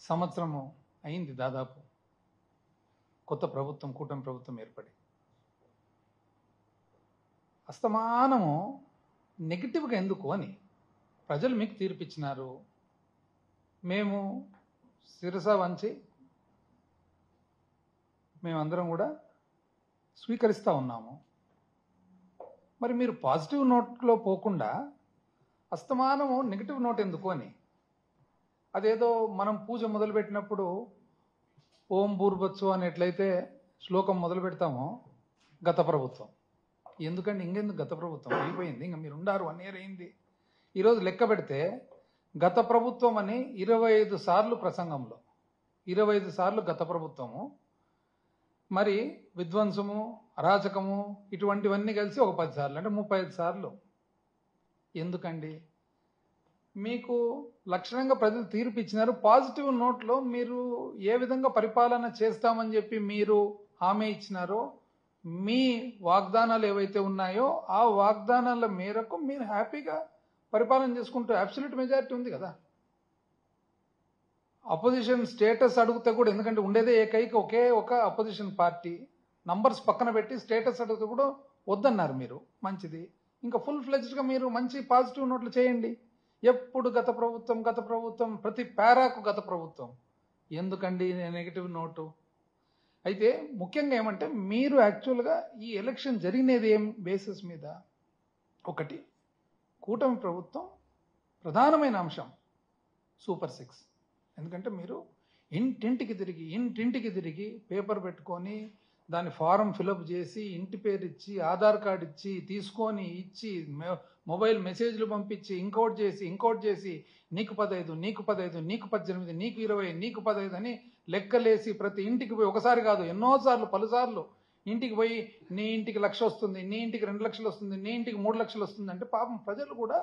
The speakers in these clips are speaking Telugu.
సంవత్సరము అయింది దాదాపు కొత్త ప్రభుత్వం, కూటమి ప్రభుత్వం ఏర్పడి. అస్తమానము నెగిటివ్గా ఎందుకు అని ప్రజలు మీకు తీర్పిచ్చినారు. మేము శిరస వంచి మేమందరం కూడా స్వీకరిస్తూ ఉన్నాము. మరి మీరు పాజిటివ్ నోట్లో పోకుండా అస్తమానము నెగిటివ్ నోట్ ఎందుకు అని, అదేదో మనం పూజ మొదలుపెట్టినప్పుడు ఓం భూర్భత్సు అని ఎట్లయితే శ్లోకం మొదలు పెడతామో గత ప్రభుత్వం, ఎందుకంటే ఇంకెందుకు గత ప్రభుత్వం అయిపోయింది, ఇంకా మీరు ఉండారు 1 year అయింది. ఈరోజు లెక్క పెడితే గత ప్రభుత్వం అని 25 సార్లు ప్రసంగంలో 25 సార్లు గత ప్రభుత్వము, మరి విధ్వంసము, అరాచకము ఇటువంటివన్నీ కలిసి ఒక 10 సార్లు, అంటే 35 సార్లు. ఎందుకండి? మీకు లక్షణంగా ప్రజలు తీర్పు ఇచ్చినారు. పాజిటివ్ నోట్లో మీరు ఏ విధంగా పరిపాలన చేస్తామని చెప్పి మీరు హామీ ఇచ్చినారో, మీ వాగ్దానాలు ఏవైతే ఉన్నాయో ఆ వాగ్దానాల మేరకు మీరు హ్యాపీగా పరిపాలన చేసుకుంటూ అబ్సల్యూట్ మెజారిటీ ఉంది కదా. అపోజిషన్ స్టేటస్ అడిగితే కూడా, ఎందుకంటే ఉండేదే ఒకే ఒక అపోజిషన్ పార్టీ, నంబర్స్ పక్కన పెట్టి స్టేటస్ అడిగితే కూడా వద్దన్నారు మీరు. మంచిది, ఇంకా ఫుల్ ఫ్లెజ్డ్గా మీరు మంచి పాజిటివ్ నోట్లు చేయండి. ఎప్పుడు గత ప్రభుత్వం గత ప్రభుత్వం, ప్రతి పారాకు గత ప్రభుత్వం, ఎందుకండి నెగిటివ్ నోటు? అయితే ముఖ్యంగా ఏమంటే మీరు యాక్చువల్గా ఈ ఎలక్షన్ జరిగినది ఏం బేసిస్ మీద? ఒకటి, కూటమి ప్రభుత్వం ప్రధానమైన అంశం సూపర్ 6. ఎందుకంటే మీరు ఇంటింటికి తిరిగి పేపర్ పెట్టుకొని దాని ఫారం ఫిలప్ చేసి ఇంటి పేరు ఇచ్చి ఆధార్ కార్డు ఇచ్చి తీసుకొని ఇచ్చి మొబైల్ మెసేజ్లు పంపించి ఇంకోటి చేసి నీకు 15, నీకు 18, నీకు 18, నీకు 20, నీకు 15 అని లెక్కలేసి ప్రతి ఇంటికి పోయి, ఒకసారి కాదు ఎన్నోసార్లు పలుసార్లు ఇంటికి పోయి నీ ఇంటికి 1,00,000 వస్తుంది, నీ ఇంటికి 2 లక్షలు వస్తుంది, నీ ఇంటికి 3 లక్షలు వస్తుంది అంటే పాపం ప్రజలు కూడా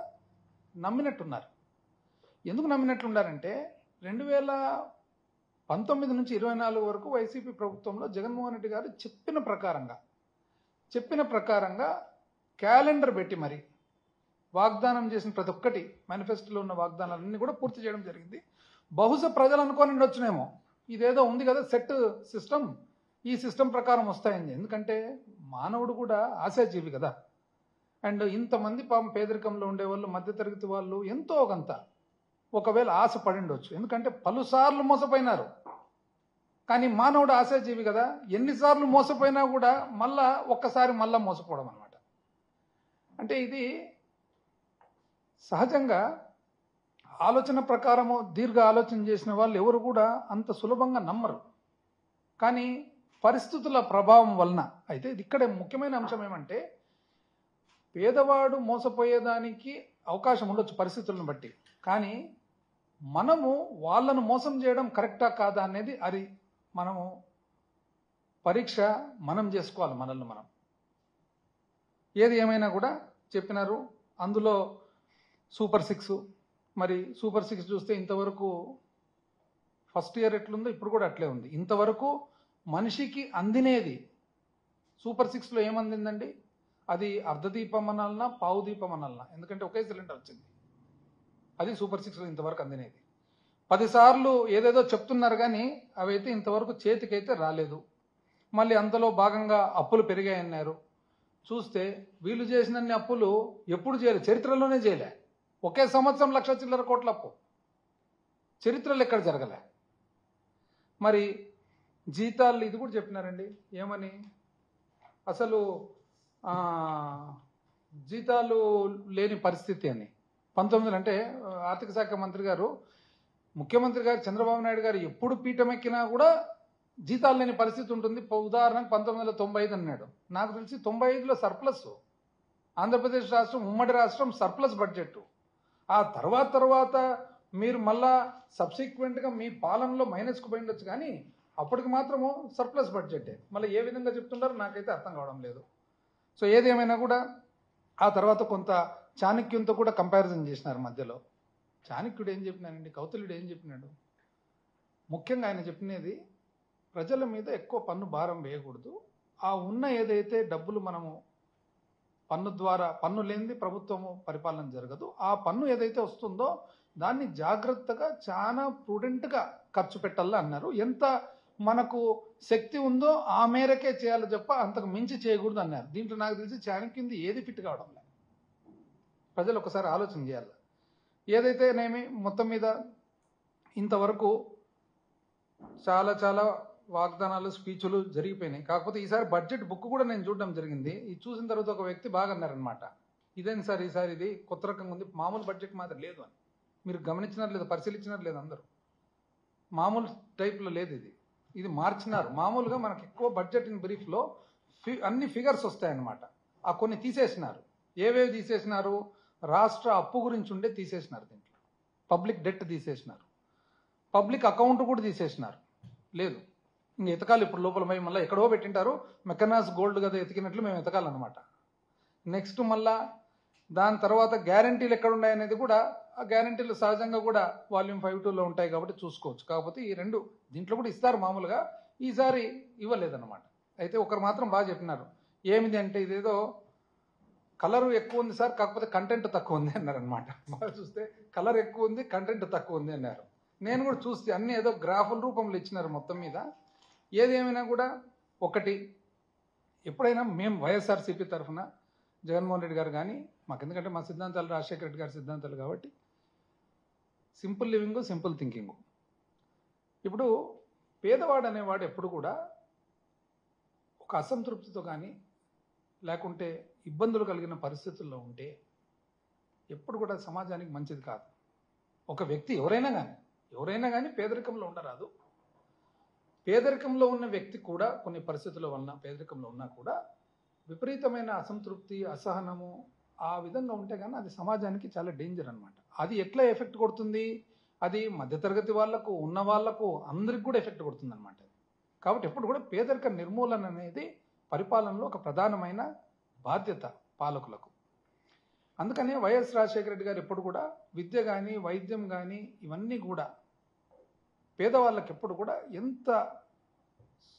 నమ్మినట్టున్నారు. ఎందుకు నమ్మినట్లున్నారంటే 2019 నుంచి 24 వరకు వైసీపీ ప్రభుత్వంలో జగన్మోహన్ రెడ్డి గారు చెప్పిన ప్రకారంగా క్యాలెండర్ పెట్టి మరి వాగ్దానం చేసిన ప్రతి ఒక్కటి, మేనిఫెస్టోలో ఉన్న వాగ్దానాలన్నీ కూడా పూర్తి చేయడం జరిగింది. బహుశా ప్రజలు అనుకోని ఉండొచ్చునేమో, ఇదేదో ఉంది కదా సెట్ సిస్టమ్, ఈ సిస్టమ్ ప్రకారం వస్తాయని. ఎందుకంటే మానవుడు కూడా ఆశాజీవి కదా. అండ్ ఇంతమంది పాపం పేదరికంలో ఉండేవాళ్ళు, మధ్యతరగతి వాళ్ళు ఎంతో కొంత ఒకవేళ ఆశ పడిండొచ్చు, ఎందుకంటే పలుసార్లు మోసపోయినారు. కానీ మానవుడు ఆశాజీవి కదా, ఎన్నిసార్లు మోసపోయినా కూడా ఒక్కసారి మోసపోవడం అనమాట. అంటే ఇది సహజంగా ఆలోచన ప్రకారము దీర్ఘ ఆలోచన చేసిన వాళ్ళు ఎవరు కూడా అంత సులభంగా నమ్మరు. కానీ పరిస్థితుల ప్రభావం వలన, అయితే ఇక్కడే ముఖ్యమైన అంశం ఏమంటే, పేదవాడు మోసపోయేదానికి అవకాశం ఉండొచ్చు పరిస్థితులను బట్టి, కానీ మనము వాళ్ళను మోసం చేయడం కరెక్టా కాదా అనేది మనము పరీక్ష మనం చేసుకోవాలి మనల్ని మనం. ఏది ఏమైనా కూడా చెప్పినారు అందులో సూపర్ 6. మరి సూపర్ 6 చూస్తే ఇంతవరకు ఫస్ట్ ఇయర్ ఎట్లుందో ఇప్పుడు కూడా అట్లే ఉంది. ఇంతవరకు మనిషికి అందినేది సూపర్ 6లో ఏమందిందండి? అది అర్ధదీపం అనాలన్నా పావు దీపం అనాలన్నా, ఎందుకంటే ఒకే సిలిండర్ వచ్చింది. అది సూపర్ 6లో ఇంతవరకు అందినేది. 10 సార్లు ఏదేదో చెప్తున్నారు కానీ అవైతే ఇంతవరకు చేతికైతే రాలేదు. మళ్ళీ అంతలో భాగంగా అప్పులు పెరిగాయన్నారు. చూస్తే వీళ్ళు చేసినన్ని అప్పులు ఎప్పుడు చేయలేదు, చరిత్రలోనే చేయలే. ఒకే సంవత్సరం 1,00,000 చిల్లర కోట్ల అప్పు చరిత్రలో ఎక్కడ జరగలే. మరి జీతాలు ఇది కూడా చెప్పినారండి, ఏమని? అసలు జీతాలు లేని పరిస్థితి అని 19 అంటే ఆర్థిక శాఖ మంత్రి గారు, ముఖ్యమంత్రి గారు చంద్రబాబు నాయుడు గారు ఎప్పుడు పీఠం ఎక్కినా కూడా జీతాలు లేని పరిస్థితి ఉంటుంది. ఉదాహరణకు 1995 అన్నాడు. నాకు తెలిసి 95లో సర్ప్లస్, ఆంధ్రప్రదేశ్ రాష్ట్రం ఉమ్మడి రాష్ట్రం సర్ప్లస్ బడ్జెట్. ఆ తర్వాత మీరు మళ్ళా సబ్సిక్వెంట్గా మీ పాలనలో మైనస్కు పోయిండొచ్చు, కానీ అప్పటికి మాత్రము సర్ప్లస్ బడ్జెటే. మళ్ళీ ఏ విధంగా చెప్తున్నారో నాకైతే అర్థం కావడం లేదు. సో ఏది ఏమైనా కూడా ఆ తర్వాత కొంత చాణక్యునితో కూడా కంపారిజన్ చేసినారు మధ్యలో. చాణక్యుడు ఏం చెప్పినాడండి, కౌటిల్యుడు ఏం చెప్పినాడు? ముఖ్యంగా ఆయన చెప్పినది ప్రజల మీద ఎక్కువ పన్ను భారం వేయకూడదు. ఆ ఉన్న ఏదైతే డబ్బులు మనము పన్ను ద్వారా, పన్ను లేనిది ప్రభుత్వము పరిపాలన జరగదు, ఆ పన్ను ఏదైతే వస్తుందో దాన్ని జాగ్రత్తగా చాలా ప్రుడెంట్గా ఖర్చు పెట్టాలా అన్నారు. ఎంత మనకు శక్తి ఉందో ఆ మేరకే చేయాలి తప్ప అంతకు మించి చేయకూడదు అన్నారు. దీంట్లో నాకు తెలిసి చాణక్యునిది ఏది ఫిట్ కావడం లేదు. ప్రజలు ఒకసారి ఆలోచన చేయాలి. ఏదైతేనేమి మొత్తం మీద ఇంతవరకు చాలా వాగ్దానాలు స్పీచ్లు జరిగిపోయినాయి. కాకపోతే ఈసారి బడ్జెట్ బుక్ కూడా నేను చూడడం జరిగింది. ఇది చూసిన తర్వాత ఒక వ్యక్తి బాగా అన్నారనమాట, ఇదేంటి సార్ ఈసారి ఇది కొత్త రకంగా ఉంది, మామూలు బడ్జెట్ మాత్రం లేదు అని. మీరు గమనించినారు లేదు, పరిశీలించినారు లేదు, అందరూ మామూలు టైప్లో లేదు ఇది, ఇది మార్చినారు. మామూలుగా మనకి ఎక్కువ బడ్జెట్ ఇన్ బ్రీఫ్లో అన్ని ఫిగర్స్ వస్తాయన్నమాట. ఆ కొన్ని తీసేసినారు. ఏవేవి తీసేసినారు? రాష్ట్ర అప్పు గురించి ఉండే తీసేసినారు. దీంట్లో పబ్లిక్ డెట్ తీసేసినారు, పబ్లిక్ అకౌంట్ కూడా తీసేసినారు. లేదు, ఇంక ఎతకాలి ఇప్పుడు లోపల పోయి మళ్ళీ ఎక్కడో పెట్టింటారు. మెకనాస్ గోల్డ్ కదా ఎతికినట్లు మేము ఎతకాలన్నమాట. నెక్స్ట్ మళ్ళా దాని తర్వాత గ్యారంటీలు ఎక్కడ ఉన్నాయనేది కూడా, ఆ గ్యారంటీలు సహజంగా కూడా వాల్యూమ్ 5.2లో ఉంటాయి కాబట్టి చూసుకోవచ్చు. కాకపోతే ఈ రెండు దీంట్లో కూడా ఇస్తారు మామూలుగా, ఈసారి ఇవ్వలేదన్నమాట. అయితే ఒకరు మాత్రం బాగా చెప్పినారు, ఏమిది అంటే ఇదేదో కలర్ ఎక్కువ ఉంది సార్, కాకపోతే కంటెంట్ తక్కువ ఉంది అన్నారు అనమాట. బాగా చూస్తే కలర్ ఎక్కువ ఉంది, కంటెంట్ తక్కువ ఉంది అన్నారు. నేను కూడా చూస్తే అన్ని ఏదో గ్రాఫుల రూపంలో ఇచ్చినారు మొత్తం మీద. ఏదేమైనా కూడా ఒకటి, ఎప్పుడైనా మేము వైఎస్ఆర్సీపీ తరఫున జగన్మోహన్ రెడ్డి గారు కానీ మాకు, ఎందుకంటే మా సిద్ధాంతాలు రాజశేఖర రెడ్డి గారి సిద్ధాంతాలు కాబట్టి సింపుల్ లివింగ్, సింపుల్ థింకింగ్. ఇప్పుడు పేదవాడు అనేవాడు ఎప్పుడు కూడా ఒక అసంతృప్తితో కానీ లేకుంటే ఇబ్బందులు కలిగిన పరిస్థితుల్లో ఉంటే ఎప్పుడు కూడా సమాజానికి మంచిది కాదు. ఒక వ్యక్తి ఎవరైనా కానీ పేదరికంలో ఉండరాదు. పేదరికంలో ఉన్న వ్యక్తి కూడా కొన్ని పరిస్థితుల వలన పేదరికంలో ఉన్నా కూడా విపరీతమైన అసంతృప్తి, అసహనము ఆ విధంగా ఉంటే కానీ అది సమాజానికి చాలా డేంజర్ అనమాట. అది ఎట్లా ఎఫెక్ట్ కొడుతుంది? అది మధ్యతరగతి వాళ్లకు, ఉన్న వాళ్లకు, అందరికి కూడా ఎఫెక్ట్ కొడుతుంది అనమాట. కాబట్టి ఎప్పుడు కూడా పేదరిక నిర్మూలన అనేది పరిపాలనలో ఒక ప్రధానమైన బాధ్యత పాలకులకు. అందుకనే వైఎస్ రాజశేఖర రెడ్డి గారు ఎప్పుడు కూడా విద్య కానీ, వైద్యం కానీ ఇవన్నీ కూడా పేదవాళ్ళకి ఎప్పుడు కూడా ఎంత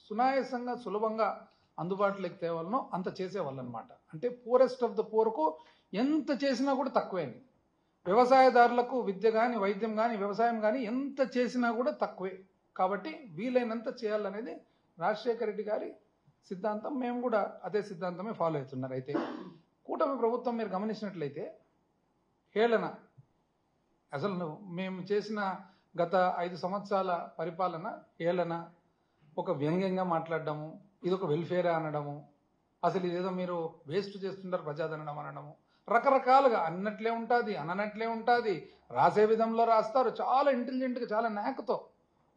సునాయాసంగా, సులభంగా అందుబాటులోకి తేవాలనో అంత చేసేవాళ్ళు అనమాట. అంటే పూరెస్ట్ ఆఫ్ ద పూర్కు ఎంత చేసినా కూడా తక్కువే. వ్యవసాయదారులకు విద్య కానీ, వైద్యం కానీ, వ్యవసాయం కానీ ఎంత చేసినా కూడా తక్కువే. కాబట్టి వీలైనంత చేయాలనేది రాజశేఖర రెడ్డి గారి సిద్ధాంతం. మేము కూడా అదే సిద్ధాంతమే ఫాలో అవుతున్నారు. అయితే కూటమి ప్రభుత్వం మీరు గమనించినట్లయితే హేళన, అసలు మేము చేసిన గత 5 సంవత్సరాల పరిపాలన హేళన, ఒక వ్యంగ్యంగా మాట్లాడడము, ఇది ఒక వెల్ఫేర్ అనడము, అసలు ఇదేదో మీరు వేస్ట్ చేస్తుంటారు ప్రజాధనం అనడము, రకరకాలుగా అన్నట్లే ఉంటుంది, అననట్లే ఉంటుంది, రాసే విధంలో రాస్తారు, చాలా ఇంటెలిజెంట్గా, చాలా నాకుతో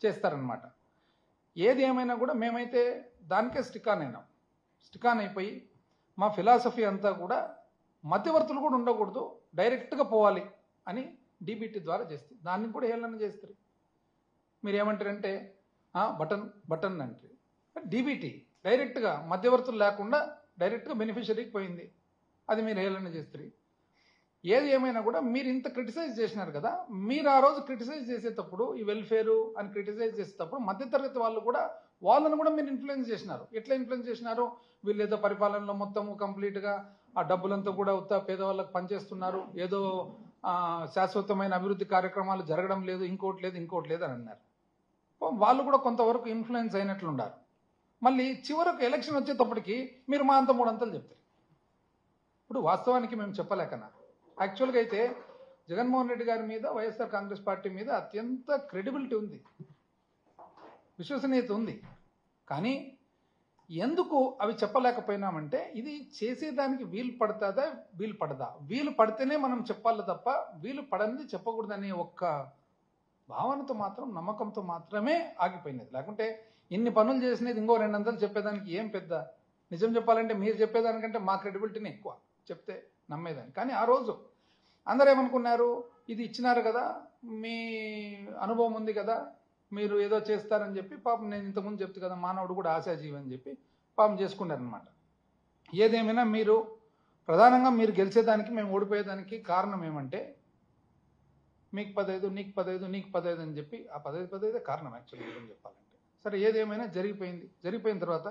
చేస్తారనమాట. ఏది ఏమైనా కూడా మేమైతే దానికే స్టికాన్ అయిపోయి మా ఫిలాసఫీ అంతా కూడా మధ్యవర్తులు కూడా ఉండకూడదు, డైరెక్ట్గా పోవాలి అని డీబీటీ ద్వారా చేస్తే దాన్ని కూడా హేళన చేస్తారు. మీరు ఏమంటారంటే బటన్ అంటే డీబీటీ డైరెక్ట్గా మధ్యవర్తులు లేకుండా డైరెక్ట్గా బెనిఫిషరీకి పోయింది, అది మీరు హేళన చేస్తారు. ఏది ఏమైనా కూడా మీరు ఇంత క్రిటిసైజ్ చేసినారు కదా, మీరు ఆ రోజు క్రిటిసైజ్ చేసేటప్పుడు ఈ వెల్ఫేరు అని క్రిటిసైజ్ చేసేటప్పుడు మధ్యతరగతి వాళ్ళు కూడా వాళ్ళను కూడా మీరు ఇన్ఫ్లుయెన్స్ చేసినారు. ఎట్లా ఇన్ఫ్లుయెన్స్ చేసినారు? వీళ్ళు ఏదో పరిపాలనలో మొత్తం కంప్లీట్గా ఆ డబ్బులంతా కూడా పేదవాళ్ళకి పనిచేస్తున్నారు, ఏదో శాశ్వతమైన అభివృద్ధి కార్యక్రమాలు జరగడం లేదు, ఇంకోటి లేదు అని అన్నారు. వాళ్ళు కూడా కొంతవరకు ఇన్ఫ్లుయెన్స్ అయినట్లున్నారు. మళ్ళీ చివరకు ఎలక్షన్ వచ్చేటప్పటికి మీరు మా అంత 3 అంతలు చెప్తారు. ఇప్పుడు వాస్తవానికి మేము చెప్పలేకన్నా, యాక్చువల్గా అయితే జగన్మోహన్ రెడ్డి గారి మీద, వైఎస్ఆర్ కాంగ్రెస్ పార్టీ మీద అత్యంత క్రెడిబిలిటీ ఉంది, విశ్వసనీయత ఉంది. కానీ ఎందుకు అవి చెప్పలేకపోయినామంటే ఇది చేసేదానికి వీలు పడదా, వీలు పడితేనే మనం చెప్పాలి తప్ప వీలు పడనిది చెప్పకూడదనే ఒక్క భావనతో మాత్రం, నమ్మకంతో మాత్రమే ఆగిపోయినది. లేకుంటే ఇన్ని పనులు చేసినది ఇంకో 2 అంతలు చెప్పేదానికి ఏం పెద్ద, నిజం చెప్పాలంటే మీరు చెప్పేదానికంటే మా క్రెడిబిలిటీని ఎక్కువ చెప్తే నమ్మేదాన్ని. కానీ ఆ రోజు అందరూ ఏమనుకున్నారు, ఇది ఇచ్చినారు కదా, మీ అనుభవం ఉంది కదా, మీరు ఏదో చేస్తారని చెప్పి, పాపం నేను ఇంతకుముందు చెప్తే కదా మానవుడు కూడా ఆశాజీవి అని చెప్పి పాపం చేసుకున్నారనమాట. ఏదేమైనా మీరు ప్రధానంగా మీరు గెలిచేదానికి, మేము ఓడిపోయేదానికి కారణం ఏమంటే మీకు 15, నీకు 15, నీకు 15 అని చెప్పి ఆ 15 కారణం యాక్చువల్గా చెప్పాలంటే. సరే, ఏదేమైనా జరిగిపోయిన తర్వాత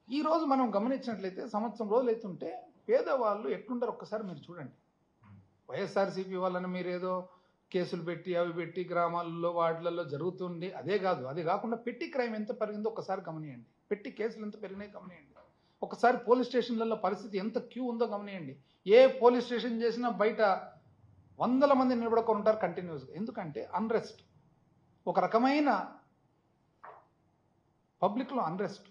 ఈరోజు మనం గమనించినట్లయితే సంవత్సరం రోజులు అవుతుంటే పేదవాళ్ళు ఎట్లుంటారు ఒక్కసారి మీరు చూడండి. వైఎస్ఆర్సీపీ వాళ్ళని మీరు ఏదో కేసులు పెట్టి అవి పెట్టి గ్రామాల్లో వాటిలలో జరుగుతుంది. అదే కాదు, అది కాకుండా పెట్టి క్రైమ్ ఎంత పెరిగిందో ఒకసారి గమనియండి. పెట్టి కేసులు ఎంత పెరిగినాయి గమనియండి. ఒకసారి పోలీస్ స్టేషన్లలో పరిస్థితి ఎంత క్యూ ఉందో గమనియండి. ఏ పోలీస్ స్టేషన్ చేసినా బయట వందల మంది నిలబడుకొని ఉంటారు కంటిన్యూస్గా. ఎందుకంటే అన్రెస్ట్, ఒక రకమైన పబ్లిక్లో అన్రెస్ట్.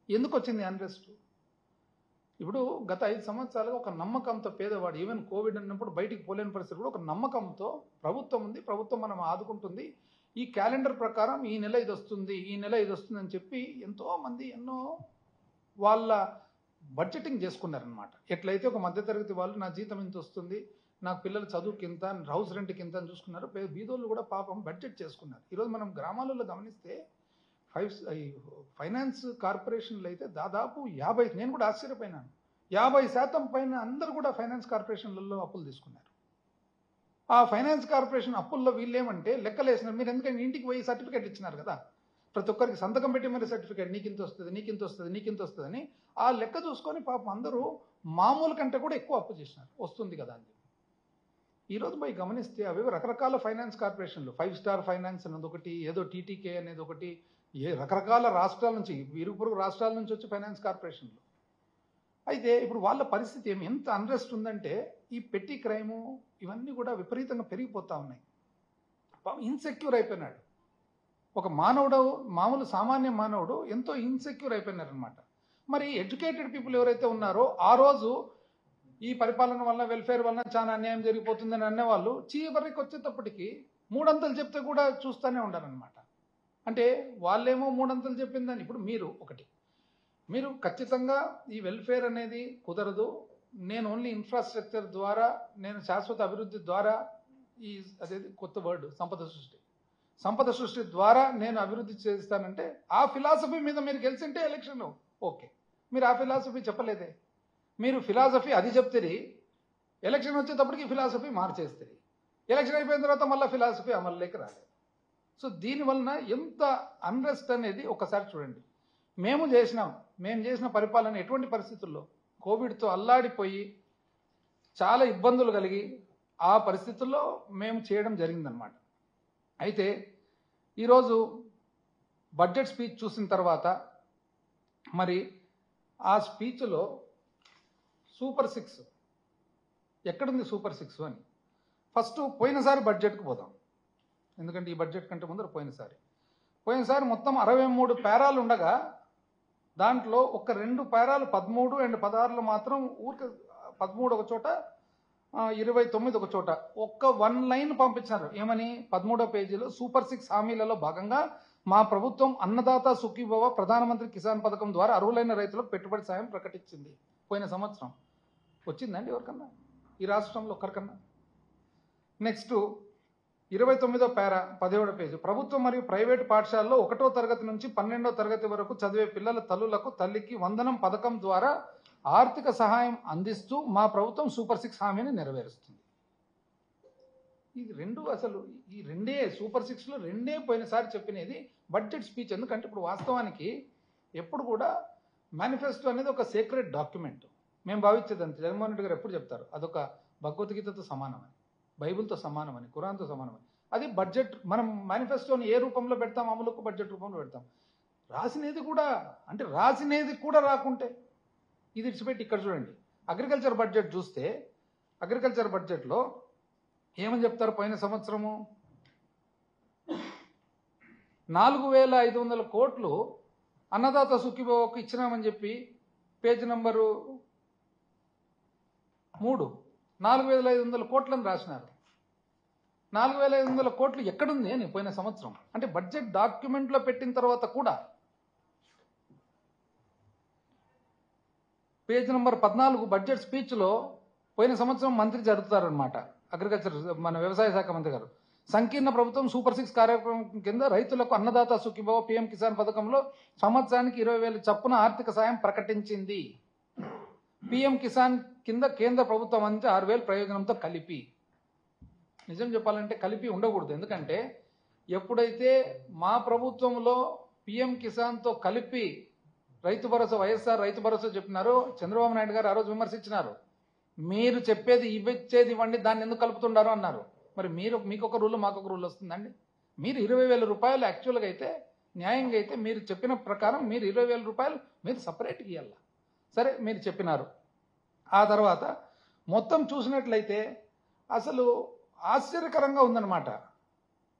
ఎందుకు వచ్చింది అన్రెస్ట్? ఇప్పుడు గత 5 సంవత్సరాలుగా ఒక నమ్మకంతో పేదవాడు, ఈవెన్ కోవిడ్ అన్నప్పుడు బయటికి పోలేని పరిస్థితి కూడా ఒక నమ్మకంతో ప్రభుత్వం ఉంది, ప్రభుత్వం మనం ఆదుకుంటుంది, ఈ క్యాలెండర్ ప్రకారం ఈ నెల ఇది వస్తుంది, ఈ నెల ఇది వస్తుంది అని చెప్పి ఎంతోమంది ఎన్నో వాళ్ళ బడ్జెటింగ్ చేసుకున్నారనమాట. ఎట్లయితే ఒక మధ్యతరగతి వాళ్ళు నా జీతం ఇంత వస్తుంది, నాకు పిల్లల చదువుకి ఇంత, హౌస్ రెంట్కి ఇంత అని చూసుకున్నారు. బీదోళ్ళు కూడా పాపం బడ్జెట్ చేసుకున్నారు. ఈరోజు మనం గ్రామాలలో గమనిస్తే ఫైనాన్స్ కార్పొరేషన్లు అయితే దాదాపు 50, నేను కూడా ఆశ్చర్యపోయినాను, 50% పైన అందరూ కూడా ఫైనాన్స్ కార్పొరేషన్లలో అప్పులు తీసుకున్నారు. ఆ ఫైనాన్స్ కార్పొరేషన్ అప్పుల్లో వీళ్ళేమంటే లెక్కలేసినారు. మీరు ఎందుకంటే ఇంటికి పోయి సర్టిఫికేట్ ఇచ్చినారు కదా, ప్రతి ఒక్కరికి సంతకం పెట్టి మరి సర్టిఫికేట్ నీకు ఇంత వస్తుంది, నీకు ఇంత వస్తుంది, నీకు ఇంత వస్తుంది అని ఆ లెక్క చూసుకొని పాపం అందరూ మామూలు కంటే కూడా ఎక్కువ అప్పు చేసినారు, వస్తుంది కదా అని. ఈరోజు పోయి గమనిస్తే అవి రకరకాల ఫైనాన్స్ కార్పొరేషన్లు, 5 స్టార్ ఫైనాన్స్ అనేది ఒకటి, ఏదో టీటీకే అనేది ఒకటి, రకరకాల రాష్ట్రాల నుంచి, ఇరుగు పొరుగు రాష్ట్రాల నుంచి వచ్చి ఫైనాన్స్ కార్పొరేషన్లు. అయితే ఇప్పుడు వాళ్ళ పరిస్థితి ఎంత అన్రెస్ట్ ఉందంటే ఈ పెట్టి క్రైము ఇవన్నీ కూడా విపరీతంగా పెరిగిపోతూ ఉన్నాయి. ఇన్సెక్యూర్ అయిపోయినాడు ఒక మానవుడు, మామూలు సామాన్య మానవుడు ఎంతో ఇన్సెక్యూర్ అయిపోయినారనమాట. మరి ఎడ్యుకేటెడ్ పీపుల్ ఎవరైతే ఉన్నారో ఆ రోజు ఈ పరిపాలన వల్ల, వెల్ఫేర్ వల్ల చాలా అన్యాయం జరిగిపోతుందని అనేవాళ్ళు చివరికి వచ్చేటప్పటికి 3 అంతలు చెప్తే కూడా చూస్తూనే ఉండాలన్నమాట. అంటే వాళ్ళేమో 3 అంతలు చెప్పిందని. ఇప్పుడు మీరు ఖచ్చితంగా ఈ వెల్ఫేర్ అనేది కుదరదు, నేను ఓన్లీ ఇన్ఫ్రాస్ట్రక్చర్ ద్వారా, నేను శాశ్వత అభివృద్ధి ద్వారా, ఈ అదేది కొత్త వర్డ్ సంపద సృష్టి ద్వారా నేను అభివృద్ధి చేస్తానంటే ఆ ఫిలాసఫీ మీద మీరు గెలిచింటే ఎలక్షన్ ఓకే. మీరు ఆ ఫిలాసఫీ చెప్పలేదే. మీరు ఫిలాసఫీ అది చెప్తే ఎలక్షన్ వచ్చేటప్పటికి ఫిలాసఫీ మార్చేస్తుంది, ఎలక్షన్ అయిపోయిన తర్వాత మళ్ళీ ఫిలాసఫీ అమలులోకి రాలేదు. సో దీనివలన ఎంత అన్రెస్ట్ అనేది ఒకసారి చూడండి. మేము చేసిన పరిపాలన ఎటువంటి పరిస్థితుల్లో కోవిడ్తో అల్లాడిపోయి చాలా ఇబ్బందులు కలిగి ఆ పరిస్థితుల్లో మేము చేయడం జరిగిందనమాట. అయితే ఈరోజు బడ్జెట్ స్పీచ్ చూసిన తర్వాత మరి ఆ స్పీచ్లో సూపర్ 6 ఎక్కడుంది? సూపర్ 6 అని ఫస్ట్ పోయినసారి బడ్జెట్కి పోదాం, ఎందుకంటే ఈ బడ్జెట్ కంటే ముందర పోయినసారి మొత్తం 63 పేరాలు ఉండగా దాంట్లో ఒక 2 పేరాలు 13 అండ్ 16లో మాత్రం ఊరికి 13 ఒక చోట, 29 ఒక చోట ఒక్క 1 లైన్ పంపించారు. ఏమని? 13వ పేజీలో సూపర్ 6 హామీలలో భాగంగా మా ప్రభుత్వం అన్నదాత సుఖీభవ ప్రధానమంత్రి కిసాన్ పథకం ద్వారా అర్హులైన రైతులకు పెట్టుబడి సాయం ప్రకటించింది. పోయిన సంవత్సరం వచ్చిందండి ఎవరికన్నా ఈ రాష్ట్రంలో ఒక్కరికన్నా? నెక్స్ట్ 29వ పేరా 17వ పేజీ, ప్రభుత్వం మరియు ప్రైవేటు పాఠశాలలో 1వ తరగతి నుంచి 12వ తరగతి వరకు చదివే పిల్లల తల్లులకు తల్లికి వందనం పథకం ద్వారా ఆర్థిక సహాయం అందిస్తూ మా ప్రభుత్వం సూపర్ 6 హామీని నెరవేరుస్తుంది. ఇది అసలు ఈ రెండే సూపర్ 6లో రెండే పోయినసారి చెప్పినది బడ్జెట్ స్పీచ్. ఎందుకంటే ఇప్పుడు వాస్తవానికి ఎప్పుడు కూడా మేనిఫెస్టో అనేది ఒక సీక్రెట్ డాక్యుమెంట్. మేము భావించేదంతే, జగన్మోహన్ రెడ్డి గారు ఎప్పుడు చెప్తారు అదొక భగవద్గీతతో సమానమని, బైబిల్తో సమానమని, ఖురాన్తో సమానమని. అది బడ్జెట్ మనం మేనిఫెస్టోని ఏ రూపంలో పెడతాం? అమలుకు బడ్జెట్ రూపంలో పెడతాం. రాసినేది కూడా రాకుంటే ఇది ఇచ్చిపెట్టి ఇక్కడ చూడండి, అగ్రికల్చర్ బడ్జెట్ చూస్తే అగ్రికల్చర్ బడ్జెట్లో ఏమని చెప్తారు? పోయిన సంవత్సరము 4500 కోట్లు అన్నదాత సుఖీభవకు ఇచ్చినామని చెప్పి పేజ్ నంబరు 3 4500 కోట్లని రాసినారు. 4500 కోట్లు ఎక్కడుంది అని పోయిన సంవత్సరం? అంటే బడ్జెట్ డాక్యుమెంట్లో పెట్టిన తర్వాత కూడా పేజ్ నంబర్ 14 బడ్జెట్ స్పీచ్లో పోయిన సంవత్సరం మంత్రి జరుపుతారనమాట, అగ్రికల్చర్ మన వ్యవసాయ శాఖ మంత్రి గారు. సంకీర్ణ ప్రభుత్వం సూపర్ 6 కార్యక్రమం కింద రైతులకు అన్నదాత సుఖీభవ పీఎం కిసాన్ పథకంలో సంవత్సరానికి 20,000 చొప్పున ఆర్థిక సాయం ప్రకటించింది. పీఎం కిసాన్ కింద కేంద్ర ప్రభుత్వం అంతే 6,000 ప్రయోజనంతో కలిపి. నిజం చెప్పాలంటే కలిపి ఉండకూడదు, ఎందుకంటే ఎప్పుడైతే మా ప్రభుత్వంలో పీఎం కిసాన్తో కలిపి రైతు భరోసా, వైఎస్ఆర్ రైతు భరోసా చెప్పినారో చంద్రబాబు నాయుడు గారు ఆ రోజు విమర్శించినారు. మీరు చెప్పేది ఇచ్చేది ఇవ్వండి, దాన్ని ఎందుకు కలుపుతుండారో అన్నారు. మరి మీకు ఒక రూల్ మాకు ఒక రూల్ వస్తుందండి? మీరు 20,000 రూపాయలు యాక్చువల్గా అయితే న్యాయంగా అయితే మీరు చెప్పిన ప్రకారం మీరు 20,000 రూపాయలు మీరు సపరేట్గా ఇవ్వాలి. సరే మీరు చెప్పినారు. ఆ తర్వాత మొత్తం చూసినట్లయితే అసలు ఆశ్చర్యకరంగా ఉందన్నమాట.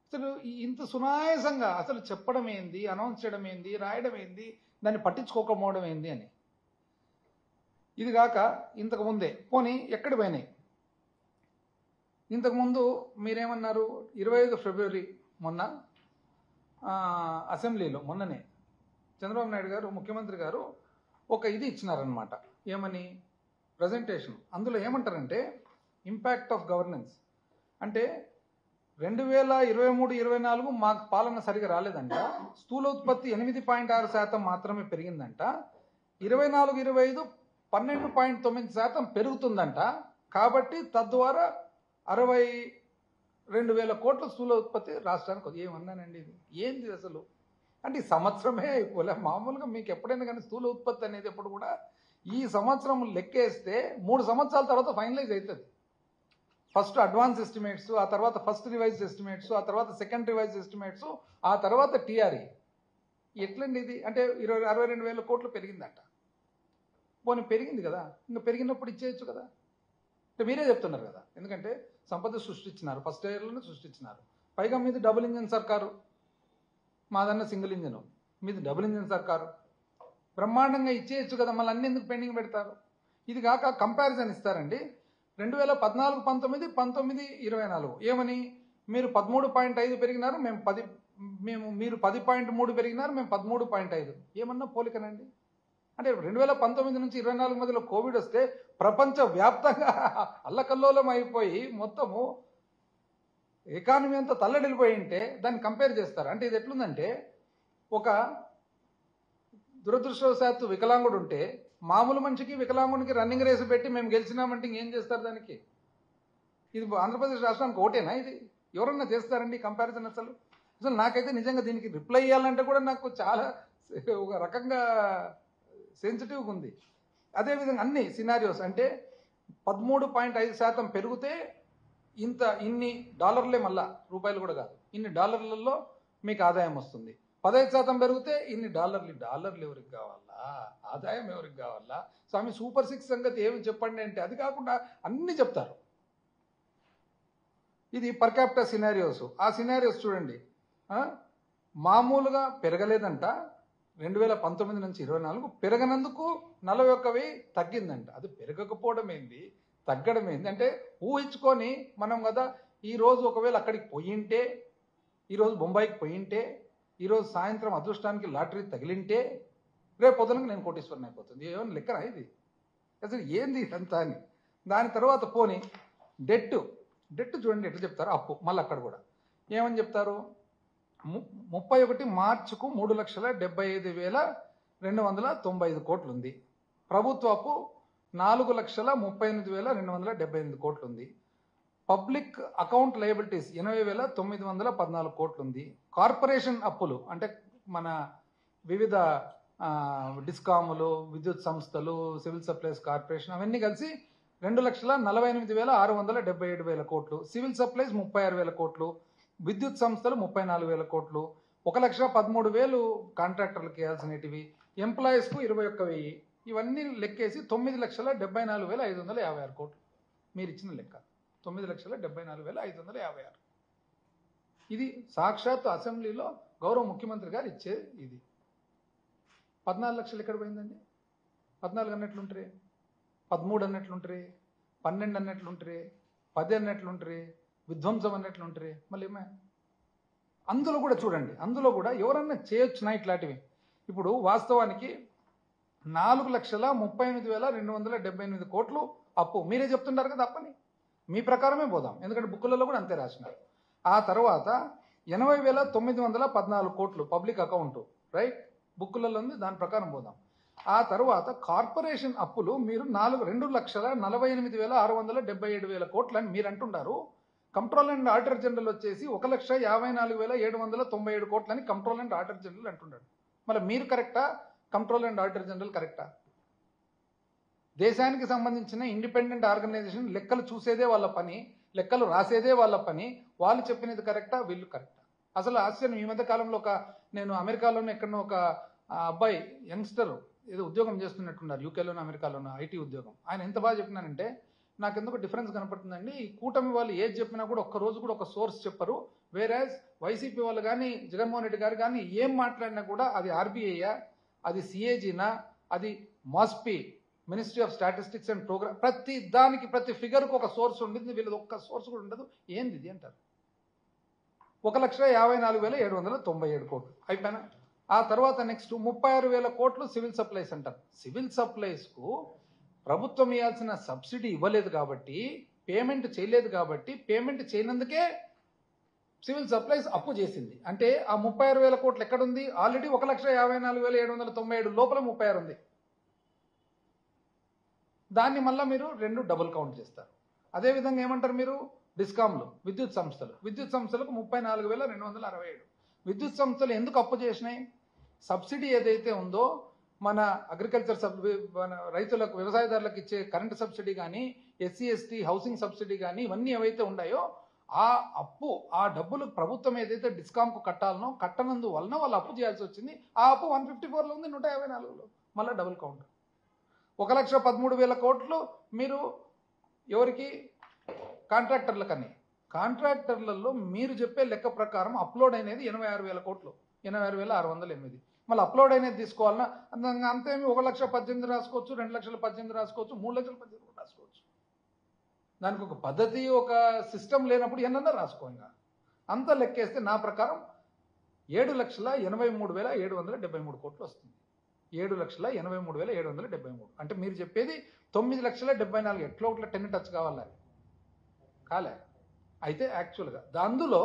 అసలు ఇంత సునాయాసంగా అసలు చెప్పడం ఏంది, అనౌన్స్ చేయడం ఏంది, రాయడం ఏంది, దాన్ని పట్టించుకోకపోవడం ఏంది అని. ఇది కాక ఇంతకుముందే పోనీ ఎక్కడ పోయినాయి? ఇంతకుముందు మీరేమన్నారు? 25 ఫిబ్రవరి మొన్న అసెంబ్లీలో మొన్ననే చంద్రబాబు నాయుడు గారు ముఖ్యమంత్రి గారు ఒక ఇది ఇచ్చినారనమాట. ఏమని? ప్రజెంటేషన్. అందులో ఏమంటారంటే ఇంపాక్ట్ ఆఫ్ గవర్నెన్స్ అంటే 2023-24 మాకు పాలన సరిగా రాలేదంట. స్థూల ఉత్పత్తి 8.6% మాత్రమే పెరిగిందంట. 24-25 12.9% పెరుగుతుందంట. కాబట్టి తద్వారా 62,000 కోట్ల స్థూల ఉత్పత్తి రాష్ట్రానికి. ఏమన్నానండి ఇది? ఏంది అసలు? అంటే ఈ సంవత్సరమే అయిపోలే. మామూలుగా మీకు ఎప్పుడైనా కానీ స్థూల ఉత్పత్తి అనేది ఎప్పుడు కూడా ఈ సంవత్సరం లెక్కేస్తే 3 సంవత్సరాల తర్వాత ఫైనలైజ్ అవుతుంది. ఫస్ట్ అడ్వాన్స్ ఎస్టిమేట్స్, ఆ తర్వాత ఫస్ట్ రివైజ్ ఎస్టిమేట్స్, ఆ తర్వాత సెకండ్ రివైజ్ ఎస్టిమేట్స్, ఆ తర్వాత టీఆర్ఈ. ఎట్లండి ఇది? అంటే 62,000 కోట్లు పెరిగిందంట. పోనీ పెరిగింది కదా, ఇంకా పెరిగినప్పుడు ఇచ్చేయచ్చు కదా. అంటే మీరే చెప్తున్నారు కదా, ఎందుకంటే సంపద సృష్టించినారు, ఫస్ట్ ఇయర్లోనే సృష్టించినారు. పైగా మీది డబుల్ ఇంజిన్ సర్కారు, మాదన్న సింగిల్ ఇంజిన్, మీది డబుల్ ఇంజిన్ సర్కారు. బ్రహ్మాండంగా ఇచ్చేయచ్చు కదా, మళ్ళీ అన్ని ఎందుకు పెండింగ్ పెడతారు? ఇది కాక కంపారిజన్ ఇస్తారండి. 2014-19, 19-24 ఏమని? మీరు 13.5 పెరిగినారు, మీరు 10.3 పెరిగినారు, మేము 13.5. ఏమన్నా పోలికనండి? అంటే 2019 నుంచి 24 మధ్యలో కోవిడ్ వస్తే ప్రపంచ వ్యాప్తంగా అల్లకల్లోలం అయిపోయి మొత్తము ఎకానమీ అంతా తల్లడిల్లిపోయి ఉంటే దాన్ని కంపేర్ చేస్తారు. అంటే ఇది ఎట్లుందంటే, ఒక దురదృష్టవశాత్తు వికలాంగుడు ఉంటే మామూలు మనిషికి వికలాంగుడికి రన్నింగ్ రేసు పెట్టి మేము గెలిచినామంటే ఇంకేం చేస్తారు దానికి? ఇది ఆంధ్రప్రదేశ్ రాష్ట్రానికి ఓటేనా ఇది? ఎవరన్నా చేస్తారండి కంపారిజన్? అసలు నాకైతే నిజంగా దీనికి రిప్లై ఇవ్వాలంటే కూడా నాకు చాలా ఒక రకంగా సెన్సిటివ్గా ఉంది. అదేవిధంగా అన్ని సినారియోస్ అంటే 13.5% పెరిగితే ఇన్ని డాలర్లే, మళ్ళా రూపాయలు కూడా కాదు, ఇన్ని డాలర్లలో మీకు ఆదాయం వస్తుంది. 15% పెరిగితే ఇన్ని డాలర్లు ఎవరికి కావాలా? ఆదాయం ఎవరికి కావాలా? స్వామి సూపర్ 6 సంగతి ఏమి చెప్పండి అంటే అది కాకుండా అన్ని చెప్తారు. ఇది పర్ క్యాపిటల్ సినారియోస్. ఆ సినారియోస్ చూడండి, మామూలుగా పెరగలేదంట. 2019 నుంచి 24 పెరగనందుకు 41,000 తగ్గిందంట. అది పెరగకపోవడం ఏంది, తగ్గడం ఏంది అంటే ఊహించుకొని మనం కదా. ఈరోజు ఒకవేళ అక్కడికి పోయింటే, ఈరోజు బొంబాయికి పోయింటే, ఈరోజు సాయంత్రం అదృష్టానికి లాటరీ తగిలింటే రేపు పొద్దునకు నేను కోటీశ్వరుని అయిపోతుంది. ఏమన్నా లెక్కనా ఇది? అసలు ఏంది ఇదంతా అని. దాని తర్వాత పోనీ డెట్ చూడండి ఎట్లా చెప్తారు. అప్పు మళ్ళీ అక్కడ కూడా ఏమని చెప్తారు? 31 మార్చికు 3,75,295 కోట్లు ఉంది. ప్రభుత్వ అప్పు 4,38,278 కోట్లు ఉంది. పబ్లిక్ అకౌంట్ లయబిలిటీస్ 80,914 కోట్లు ఉంది. కార్పొరేషన్ అప్పులు అంటే మన వివిధ డిస్కాములు, విద్యుత్ సంస్థలు, సివిల్ సప్లైస్ కార్పొరేషన్ అవన్నీ కలిసి 2,48,677 కోట్లు. సివిల్ సప్లైస్ 36,000 కోట్లు. విద్యుత్ సంస్థలు 34,000 కోట్లు. 1,13,000 కాంట్రాక్టర్లకు వేయాల్సినవి. ఎంప్లాయీస్కు 21,000. ఇవన్నీ లెక్కేసి 9,74,556 కోట్లు మీరు ఇచ్చిన లెక్క. 9,74,556. ఇది సాక్షాత్ అసెంబ్లీలో గౌరవ ముఖ్యమంత్రి గారు ఇచ్చే ఇది. 14 లక్షలు ఎక్కడ పోయిందండి? 14 అన్నట్లుంటారే, 13 అన్నట్లుంటారే, 12 అన్నట్లుంటారే, 10 అన్నట్లుంటారే, విధ్వంసం అన్నట్లుంటారే. మళ్ళీ ఏమే అందులో కూడా చూడండి, అందులో కూడా ఎవరన్నా చేయొచ్చునా ఇట్లాంటివి? ఇప్పుడు వాస్తవానికి 4,38,278 కోట్లు అప్పు. మీరే చెప్తుంటారు కదా అప్పని, మీ ప్రకారమే పోదాం, ఎందుకంటే బుక్కులలో కూడా అంతే రాసినారు. ఆ తర్వాత 80,914 కోట్లు పబ్లిక్ అకౌంట్, రైట్, బుక్కులలో ఉంది, దాని ప్రకారం పోదాం. ఆ తర్వాత కార్పొరేషన్ అప్పులు మీరు 2,48,677 కోట్లు అని మీరు అంటున్నారు. కంట్రోల్ అండ్ ఆడిటర్ జనరల్ వచ్చేసి 1,54,797 కోట్లని కంట్రోల్ అండ్ ఆడిటర్ జనరల్ అంటున్నాడు. మళ్ళీ మీరు కరెక్టా, కంట్రోల్ అండ్ ఆడిటర్ జనరల్ కరెక్టా? దేశానికి సంబంధించిన ఇండిపెండెంట్ ఆర్గనైజేషన్ లెక్కలు చూసేదే వాళ్ళ పని. లెక్కలు రాసేదే వాళ్ళ పని. వాళ్ళు చెప్పినది కరెక్టా, వీళ్ళు కరెక్టా? అసలు ఆశ్చర్యం, ఈ మధ్య కాలంలో నేను అమెరికాలోనే ఎక్కడో ఒక అబ్బాయి యంగ్స్టర్ ఏదో ఉద్యోగం చేస్తున్నట్టున్నారు, యూకేలోనో అమెరికాలోనో ఐటీ ఉద్యోగం. ఆయన ఎంత బాగా చెప్పినానంటే, నాకు ఎందుకు డిఫరెన్స్ కనపడుతుందండి, ఈ కూటమి వాళ్ళు ఏది చెప్పినా కూడా ఒక్క రోజు కూడా ఒక సోర్స్ చెప్పరు. వేరేజ్ వైసీపీ వాళ్ళు కానీ జగన్మోహన్ రెడ్డి గారు కానీ ఏం మాట్లాడినా కూడా అది ఆర్బీఐయా, అది సిఏజీనా, అది మాస్పీ, ministry of statistics and programme, ప్రతి దానికి ప్రతి ఫిగర్కు ఒక సోర్స్ ఉండింది, వీళ్ళది ఒక్క సోర్స్ కూడా ఉండదు. ఏంది ఇది అంటారు. 1,54,797 కోట్లు అయిపోయినా. ఆ తర్వాత నెక్స్ట్ 36,000 కోట్లు సివిల్ సప్లైస్ అంటారు. సివిల్ సప్లైస్కు ప్రభుత్వం ఇవ్వాల్సిన సబ్సిడీ ఇవ్వలేదు కాబట్టి, పేమెంట్ చేయలేదు కాబట్టి, పేమెంట్ చేయనందుకే సివిల్ సప్లైస్ అప్పు చేసింది. అంటే ఆ 36,000 కోట్లు ఎక్కడుంది? ఆల్రెడీ 1,54,797 లోపల 36 ఉంది. దాన్ని మళ్ళీ మీరు 2 డబుల్ కౌంట్ చేస్తారు. అదేవిధంగా ఏమంటారు మీరు, డిస్కామ్లు, విద్యుత్ సంస్థలకు 34,267. విద్యుత్ సంస్థలు ఎందుకు అప్పు చేసినాయి? సబ్సిడీ ఏదైతే ఉందో, మన అగ్రికల్చర్ మన రైతులకు, వ్యవసాయదారులకు ఇచ్చే కరెంటు సబ్సిడీ కానీ, ఎస్సీ ఎస్టీ హౌసింగ్ సబ్సిడీ కానీ, ఇవన్నీ ఏవైతే ఉన్నాయో ఆ అప్పు, ఆ డబ్బులు ప్రభుత్వం ఏదైతే డిస్కామ్కు కట్టాలనో కట్టనందు వలన వాళ్ళు అప్పు చేయాల్సి వచ్చింది. ఆ అప్పు 154లో ఉంది, 154లో మళ్ళీ డబుల్ కౌంట్. 1,13,000 కోట్లు మీరు ఎవరికి? కాంట్రాక్టర్లకని. కాంట్రాక్టర్లలో మీరు చెప్పే లెక్క ప్రకారం అప్లోడ్ అనేది 86,000 కోట్లు, 86,608. మళ్ళీ అప్లోడ్ అనేది తీసుకోవాలన్నా అంతేమి 1,18,000 రాసుకోవచ్చు, 2,18,000 రాసుకోవచ్చు, 3,18,000 రాసుకోవచ్చు. దానికి ఒక పద్ధతి, ఒక సిస్టమ్ లేనప్పుడు ఎన్నన్నా రాసుకో. ఇంకా అంత లెక్కేస్తే నా ప్రకారం 7,83,773 కోట్లు వస్తుంది. 7,83,773. అంటే మీరు చెప్పేది 9,74,000. ఎట్లా ఒకట్లా 10 టచ్ కావాలి కాలే. అయితే యాక్చువల్గా అందులో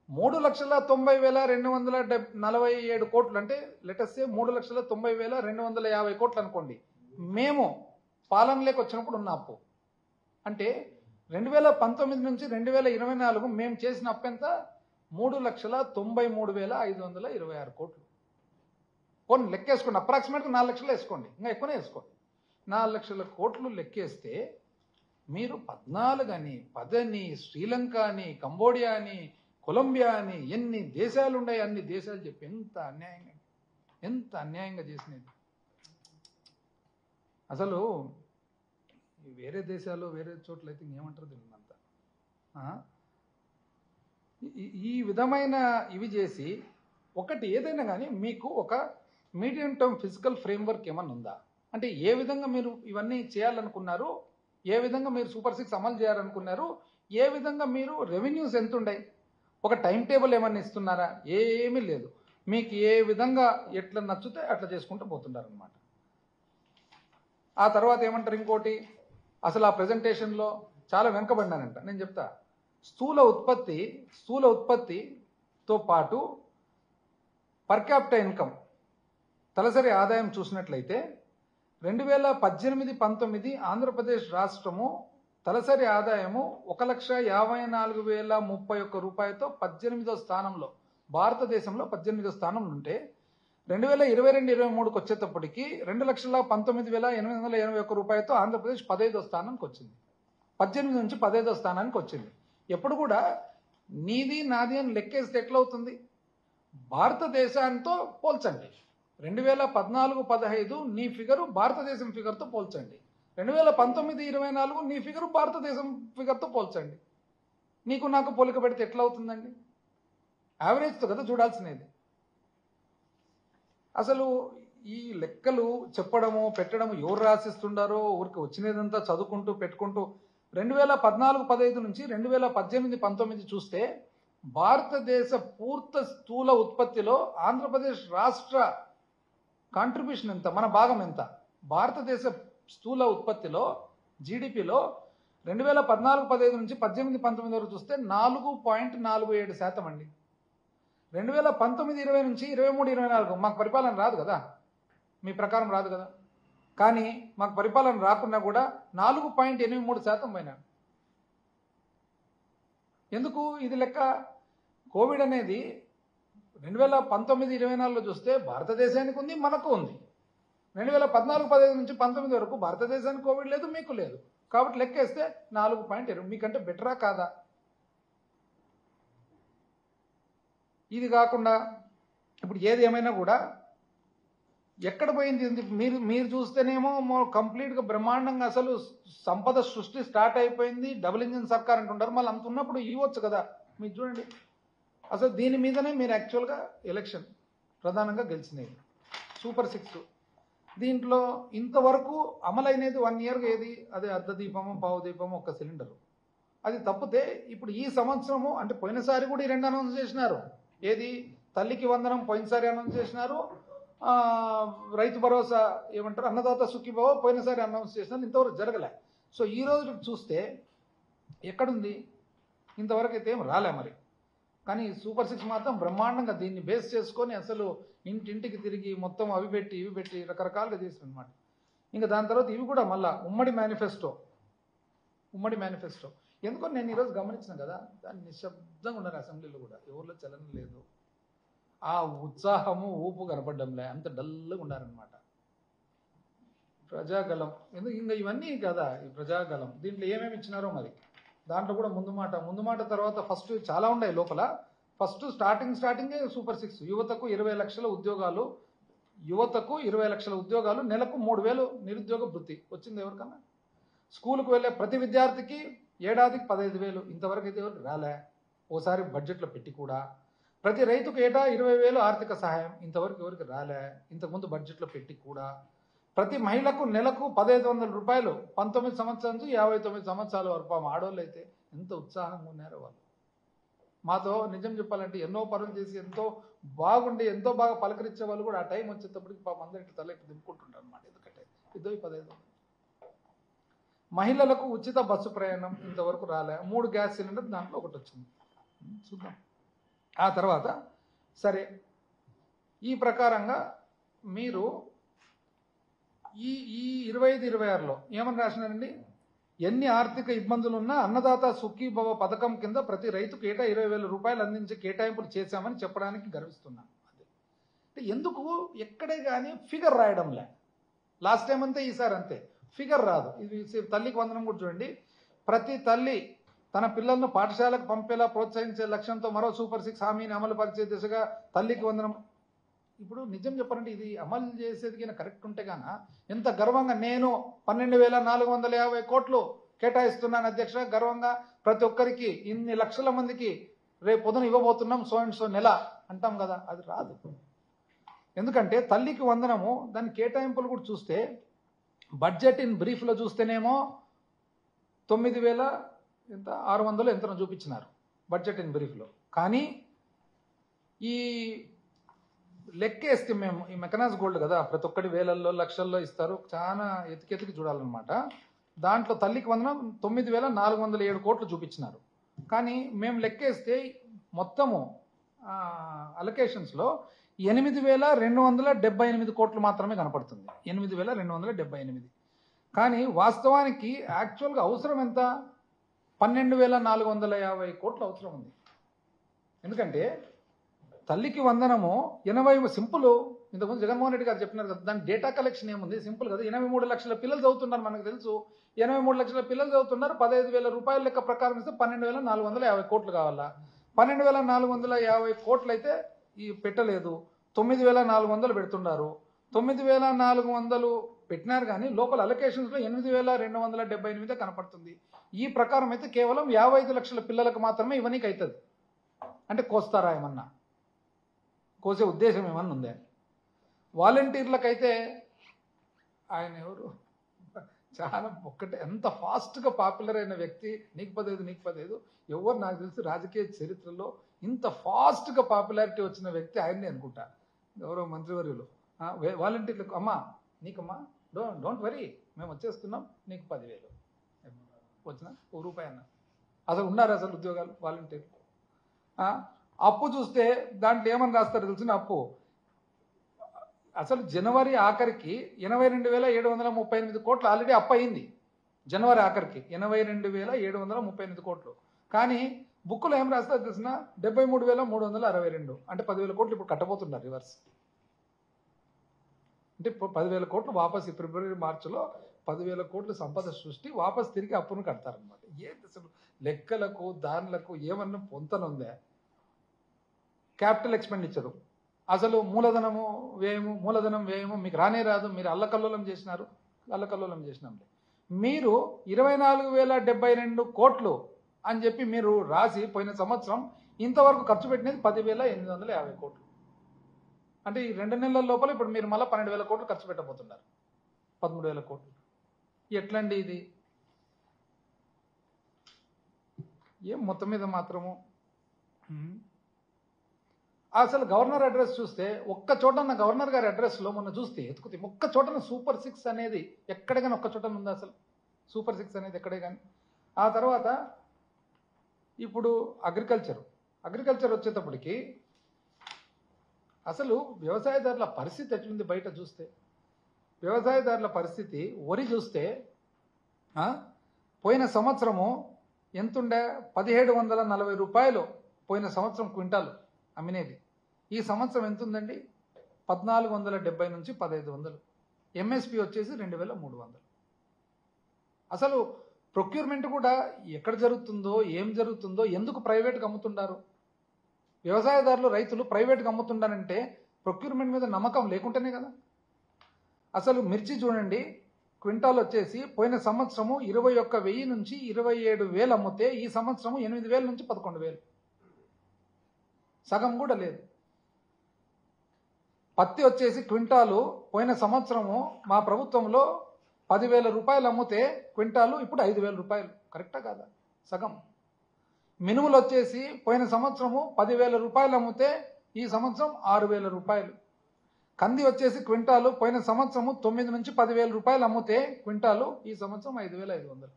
3,90,247 కోట్లు, అంటే లెటర్సే 3,90,250 కోట్లు అనుకోండి, మేము పాలనలోకి వచ్చినప్పుడు ఉన్న అప్పు. అంటే 2019 నుంచి 2024 మేము చేసిన అప్పు ఎంత? 3,93,526 కోట్లు. కొన్ని లెక్కేసుకోండి, అప్రాక్సిమేట్గా 4 లక్షలు వేసుకోండి, ఇంకా ఎక్కువనే వేసుకోండి. 4 లక్షల కోట్లు లెక్కేస్తే మీరు 14 అని, 10 అని, శ్రీలంక అని, కంబోడియా అని, కొలంబియా అని, ఎన్ని దేశాలు ఉన్నాయి అన్ని దేశాలు చెప్పి ఎంత అన్యాయంగా చేసినది. అసలు వేరే దేశాలు, వేరే చోట్ల అయితే ఏమంటారు తెలియదంతా. ఈ విధమైన ఇవి చేసి, ఒకటి ఏదైనా కానీ మీకు ఒక మీడియం టర్మ్ ఫిజికల్ ఫ్రేమ్వర్క్ ఏమన్నా ఉందా? అంటే ఏ విధంగా మీరు ఇవన్నీ చేయాలనుకున్నారు, ఏ విధంగా మీరు సూపర్ 6 అమలు చేయాలనుకున్నారు, ఏ విధంగా మీరు రెవెన్యూస్ ఎంత ఉన్నాయి, ఒక టైం టేబుల్ ఏమన్నా ఇస్తున్నారా? ఏమీ లేదు. మీకు ఏ విధంగా ఎట్లా నచ్చితే అట్లా చేసుకుంటూ పోతున్నారు అనమాట. ఆ తర్వాత ఏమంటారు ఇంకోటి, అసలు ఆ ప్రెజెంటేషన్లో చాలా వెనుకబడినానంట. నేను చెప్తా, స్థూల ఉత్పత్తితో పాటు పర్ క్యాపిటల్ ఇన్కమ్, తలసరి ఆదాయం చూసినట్లయితే 2018-19 ఆంధ్రప్రదేశ్ రాష్ట్రము తలసరి ఆదాయము 1,54,031 రూపాయలతో 18వ స్థానంలో, భారతదేశంలో 18వ స్థానంలో ఉంటే 2022-23 వచ్చేటప్పటికి 2,19,881 రూపాయలతో ఆంధ్రప్రదేశ్ 15వ స్థానానికి వచ్చింది. 18 నుంచి 15వ స్థానానికి వచ్చింది. ఎప్పుడు కూడా నీది నాది అని లెక్కేస్తే ఎట్లవుతుంది? భారతదేశంతో పోల్చండి. 2014-15 నీ ఫిగరు భారతదేశం ఫిగర్తో పోల్చండి. 2019-24 నీ ఫిగరు భారతదేశం ఫిగర్తో పోల్చండి. నీకు నాకు పోలిక పెడితే ఎట్లా అవుతుందండి? యావరేజ్తో కదా చూడాల్సినది. అసలు ఈ లెక్కలు చెప్పడము పెట్టడము ఎవరు రాసిస్తుండారో, ఊరికి వచ్చినదంతా చదువుకుంటూ పెట్టుకుంటూ 2014-15 నుంచి 2018-19 చూస్తే భారతదేశ పూర్తి స్థూల ఉత్పత్తిలో ఆంధ్రప్రదేశ్ రాష్ట్ర కాంట్రిబ్యూషన్ ఎంత, మన భాగం ఎంత? భారతదేశ స్థూల ఉత్పత్తిలో, జీడిపిలో 2014-15 నుంచి 18-19 వరకు చూస్తే 4.47% అండి. 2019-20 నుంచి 23-24 మాకు పరిపాలన రాదు కదా, మీ ప్రకారం రాదు కదా, కానీ మాకు పరిపాలన రాకున్నా కూడా 4.83% పోయినా. ఎందుకు ఇది లెక్క? కోవిడ్ అనేది 2019-24లో చూస్తే భారతదేశానికి ఉంది, మనకు ఉంది. 2014-15 నుంచి 19 వరకు భారతదేశానికి కోవిడ్ లేదు, మీకు లేదు. కాబట్టి లెక్కేస్తే 4.20. మీకంటే బెటరా కాదా? ఇది కాకుండా ఇప్పుడు ఏది ఏమైనా కూడా ఎక్కడ పోయింది మీరు చూస్తేనేమో కంప్లీట్గా బ్రహ్మాండంగా అసలు సంపద సృష్టి స్టార్ట్ అయిపోయింది, డబుల్ ఇంజిన్ సర్కార్ అంటుంటారు. మళ్ళీ అంత ఉన్నప్పుడు ఇవ్వచ్చు కదా. మీరు చూడండి అసలు దీని మీదనే మీరు యాక్చువల్గా ఎలక్షన్ ప్రధానంగా గెలిచినది. సూపర్ 6 దీంట్లో ఇంతవరకు అమలైనది 1 ఇయర్గా ఏది, అదే అర్ధ దీపము పావు దీపము ఒక సిలిండరు. అది తప్పితే ఇప్పుడు ఈ సంవత్సరము అంటే పోయినసారి కూడా ఈ 2 అనౌన్స్ చేసినారు. ఏది తల్లికి వందనం పోయినసారి అనౌన్స్ చేసినారు, రైతు భరోసా ఏమంటారు అన్నదాత సుఖీభవ పోయినసారి అనౌన్స్ చేసినారు, ఇంతవరకు జరగలే. సో ఈ రోజు చూస్తే ఎక్కడుంది, ఇంతవరకు అయితే ఏం రాలే మరి. కానీ సూపర్ 6 మాత్రం బ్రహ్మాండంగా దీన్ని బేస్ చేసుకొని అసలు ఇంటింటికి తిరిగి మొత్తం అవి పెట్టి ఇవి పెట్టి రకరకాలుగా చేసింది అనమాట. ఇంకా దాని తర్వాత ఇవి కూడా మళ్ళా ఉమ్మడి మేనిఫెస్టో ఎందుకో నేను ఈరోజు గమనించిన కదా, దాన్ని నిశ్శబ్దంగా ఉన్నారు అసెంబ్లీలో కూడా, ఎవరిలో చలనం లేదు, ఆ ఉత్సాహము ఊపు కనపడ్డంలే, అంత డల్గా ఉన్నారనమాట. ప్రజాగలం ఎందుకు ఇంకా ఇవన్నీ కదా ఈ ప్రజాగలం, దీంట్లో ఏమేమి ఇచ్చినారో మరి. దాంట్లో కూడా ముందు మాట తర్వాత ఫస్ట్ చాలా ఉన్నాయి లోపల. ఫస్ట్ స్టార్టింగే సూపర్ 6 యువతకు 20 లక్షల ఉద్యోగాలు, నెలకు 3,000 నిరుద్యోగ భృతి వచ్చింది ఎవరికన్నా. స్కూల్కి వెళ్ళే ప్రతి విద్యార్థికి ఏడాదికి 15,000, ఇంతవరకు అయితే ఎవరికి రాలే. ఓసారి బడ్జెట్లో పెట్టి కూడా ప్రతి రైతుకు ఏటా 20,000 ఆర్థిక సహాయం, ఇంతవరకు ఎవరికి రాలే. ఇంతకుముందు బడ్జెట్లో పెట్టి కూడా ప్రతి మహిళకు నెలకు 1,500 రూపాయలు 19 సంవత్సరాల నుంచి 59 సంవత్సరాల వరకు. ఆడవాళ్ళు అయితే ఎంత ఉత్సాహంగా ఉన్నారో వాళ్ళు. మాతో నిజం చెప్పాలంటే ఎన్నో పనులు చేసి ఎంతో బాగుండి ఎంతో బాగా పలకరించే వాళ్ళు కూడా ఆ టైం వచ్చేటప్పటికి పాపం అందరికి తలెప్పి దింపుకుంటుంటారు అనమాట. ఎందుకంటే 15,000. మహిళలకు ఉచిత బస్సు ప్రయాణం ఇంతవరకు రాలే. 3 గ్యాస్ సిలిండర్ దాంట్లో ఒకటి వచ్చింది, చూద్దాం. ఆ తర్వాత సరే ఈ ప్రకారంగా మీరు ఈ 25-26లో ఏమని రాసినారండి, ఎన్ని ఆర్థిక ఇబ్బందులున్నా అన్నదాత సుఖీభవ పథకం కింద ప్రతి రైతుకు ఏటా 20,000 రూపాయలు అందించే కేటాయింపులు చేశామని చెప్పడానికి గర్విస్తున్నాను. అంటే ఎందుకు ఎక్కడే కానీ ఫిగర్ రాయడంలే. లాస్ట్ టైం అంతే, ఈసారి అంతే, ఫిగర్ రాదు. ఇది తల్లికి వందనం కూడా చూడండి. ప్రతి తల్లి తన పిల్లలను పాఠశాలకు పంపేలా ప్రోత్సహించే లక్ష్యంతో మరో సూపర్ 6 హామీని అమలు పరిచే దిశగా తల్లికి వందనం. ఇప్పుడు నిజం చెప్పాలంటే ఇది అమలు చేసేది కానీ కరెక్ట్ ఉంటే గాన ఎంత గర్వంగా నేను 12,450 కోట్లు కేటాయిస్తున్నాను అధ్యక్ష, గర్వంగా ప్రతి ఒక్కరికి ఇన్ని లక్షల మందికి రేపు పొద్దున ఇవ్వబోతున్నాం సో అండ్ సో నెల అంటాం కదా. అది రాదు. ఎందుకంటే తల్లికి వందనము దాని కేటాయింపులు కూడా చూస్తే బడ్జెట్ ఇన్ బ్రీఫ్లో చూస్తేనేమో 9,600 ఎంతనో చూపించినారు బడ్జెట్ ఇన్ బ్రీఫ్లో. కానీ ఈ లెక్కేస్తే మేము ఈ మెకనైజ్ గోల్డ్ కదా ప్రతి ఒక్కటి వేలల్లో లక్షల్లో ఇస్తారు, చాలా ఎతికెతికి చూడాలన్నమాట. దాంట్లో తల్లికి వందనం 9,407 కోట్లు చూపించినారు. కానీ మేము లెక్కేస్తే మొత్తము అలొకేషన్స్లో 8,278 కోట్లు మాత్రమే కనపడుతుంది. 8,278. కానీ వాస్తవానికి యాక్చువల్గా అవసరం ఎంత, 12,450 కోట్లు అవసరం ఉంది. ఎందుకంటే తల్లికి వందనము 80 సింపుల్. ఇంతకుముందు జగన్మోహన్ రెడ్డి గారు చెప్పినారు కదా, దాని డేటా కలెక్షన్ ఏముంది, సింపుల్ కదా. 83 లక్షల పిల్లలు చదువుతున్నారు, మనకు తెలుసు. 83 లక్షల పిల్లలు చదువుతున్నారు. 15,000 రూపాయల లెక్క ప్రకారం ఇస్తే 12,450 కోట్లు కావాలా. 12,450 కోట్లు అయితే ఈ పెట్టలేదు, 9,400 పెడుతున్నారు. 9,400 పెట్టినారు కానీ లోపల అలొకేషన్స్లో 8,278 కనపడుతుంది. ఈ ప్రకారం అయితే కేవలం 55 లక్షల పిల్లలకు మాత్రమే ఇవ్వనీకి అవుతుంది. అంటే కోస్తారా ఏమన్నా, కోసే ఉద్దేశం ఏమన్నా ఉందే? వాలంటీర్లకైతే ఆయన ఎవరు చాలా ఒక్కటే ఎంత ఫాస్ట్గా పాపులర్ అయిన వ్యక్తి. నీకు 15 ఎవరు నాకు తెలిసి రాజకీయ చరిత్రలో ఇంత ఫాస్ట్గా పాపులారిటీ వచ్చిన వ్యక్తి ఆయన్ని అనుకుంటా, గౌరవ మంత్రివర్యులు. వాలంటీర్లకు అమ్మా నీకమ్మా డోంట్ వరీ మేము వచ్చేస్తున్నాం, నీకు 10,000 వచ్చిన ₹1 అన్న. అసలు ఉన్నారు అసలు ఉద్యోగాలు వాలంటీర్లు. అప్పు చూస్తే దాంట్లో ఏమని రాస్తారు తెలిసిన అప్పు అసలు జనవరి ఆఖరికి 82,738 కోట్లు ఆల్రెడీ అప్పు అయింది. జనవరి ఆఖరికి 82,738 కోట్లు. కానీ బుక్లో ఏం రాస్తారు తెలిసిన 73,362, అంటే 10,000 కోట్లు ఇప్పుడు కట్టబోతున్నారు రివర్స్. అంటే 10,000 కోట్లు వాపస్ ఫిబ్రవరి మార్చిలో 10,000 కోట్ల సంపద సృష్టి వాపస్ తిరిగి అప్పును కడతారనమాట. ఏంటి అసలు లెక్కలకు దానిలకు ఏమన్నా పొంతనుందా? క్యాపిటల్ ఎక్స్పెండిచరు అసలు మూలధనం వ్యయము మీకు రానే రాదు. మీరు అల్లకల్లోలం చేసినాంలే. మీరు 24,072 కోట్లు అని చెప్పి మీరు రాసి పోయిన సంవత్సరం ఇంతవరకు ఖర్చు పెట్టినది 10,850 కోట్లు. అంటే ఈ 2 నెలల లోపల ఇప్పుడు మీరు మళ్ళీ 12,000 కోట్లు ఖర్చు పెట్టబోతున్నారు. 13,000 కోట్లు. ఎట్లండి ఇది? ఏం మొత్తం మీద మాత్రము అసలు గవర్నర్ అడ్రస్ చూస్తే ఒక్క చోటన్న గవర్నర్ గారి అడ్రస్లో మొన్న చూస్తే ఎత్తుకుతే ఒక్క చోటన సూపర్ 6 అనేది ఎక్కడే కానీ ఒక్క చోటన ఉందా? అసలు సూపర్ 6 అనేది ఎక్కడే కానీ. ఆ తర్వాత ఇప్పుడు అగ్రికల్చర్ వచ్చేటప్పటికి అసలు వ్యవసాయదారుల పరిస్థితి ఎట్లుంది? బయట చూస్తే వ్యవసాయదారుల పరిస్థితి వరి చూస్తే పోయిన సంవత్సరము ఎంతుండే 1,740 రూపాయలు పోయిన సంవత్సరం క్వింటాలు అమ్మినేది. ఈ సంవత్సరం ఎంత ఉందండి? 1,470 నుంచి 1,500. ఎంఎస్పి వచ్చేసి 2,300. అసలు ప్రొక్యూర్మెంట్ కూడా ఎక్కడ జరుగుతుందో ఏం జరుగుతుందో ఎందుకు ప్రైవేట్గా అమ్ముతుంటారు? వ్యవసాయదారులు రైతులు ప్రైవేట్గా అమ్ముతుంటారంటే ప్రొక్యూర్మెంట్ మీద నమ్మకం లేకుంటేనే కదా. అసలు మిర్చి చూడండి, క్వింటాల్ వచ్చేసి పోయిన సంవత్సరము 21,000 నుంచి 27,000 అమ్మితే ఈ సంవత్సరము 8,000 నుంచి 11,000, సగం కూడా లేదు. పత్తి వచ్చేసి క్వింటాలు పోయిన సంవత్సరము మా ప్రభుత్వంలో 10,000 రూపాయలు అమ్మితే క్వింటాలు ఇప్పుడు 5,000 రూపాయలు. కరెక్టా కాదా? సగం. మినుములు వచ్చేసి పోయిన సంవత్సరము 10,000 రూపాయలు అమ్మితే ఈ సంవత్సరం 6,000 రూపాయలు. కంది వచ్చేసి క్వింటాలు పోయిన సంవత్సరము 9 నుంచి 10,000 రూపాయలు అమ్మితే క్వింటాలు ఈ సంవత్సరం 5,500.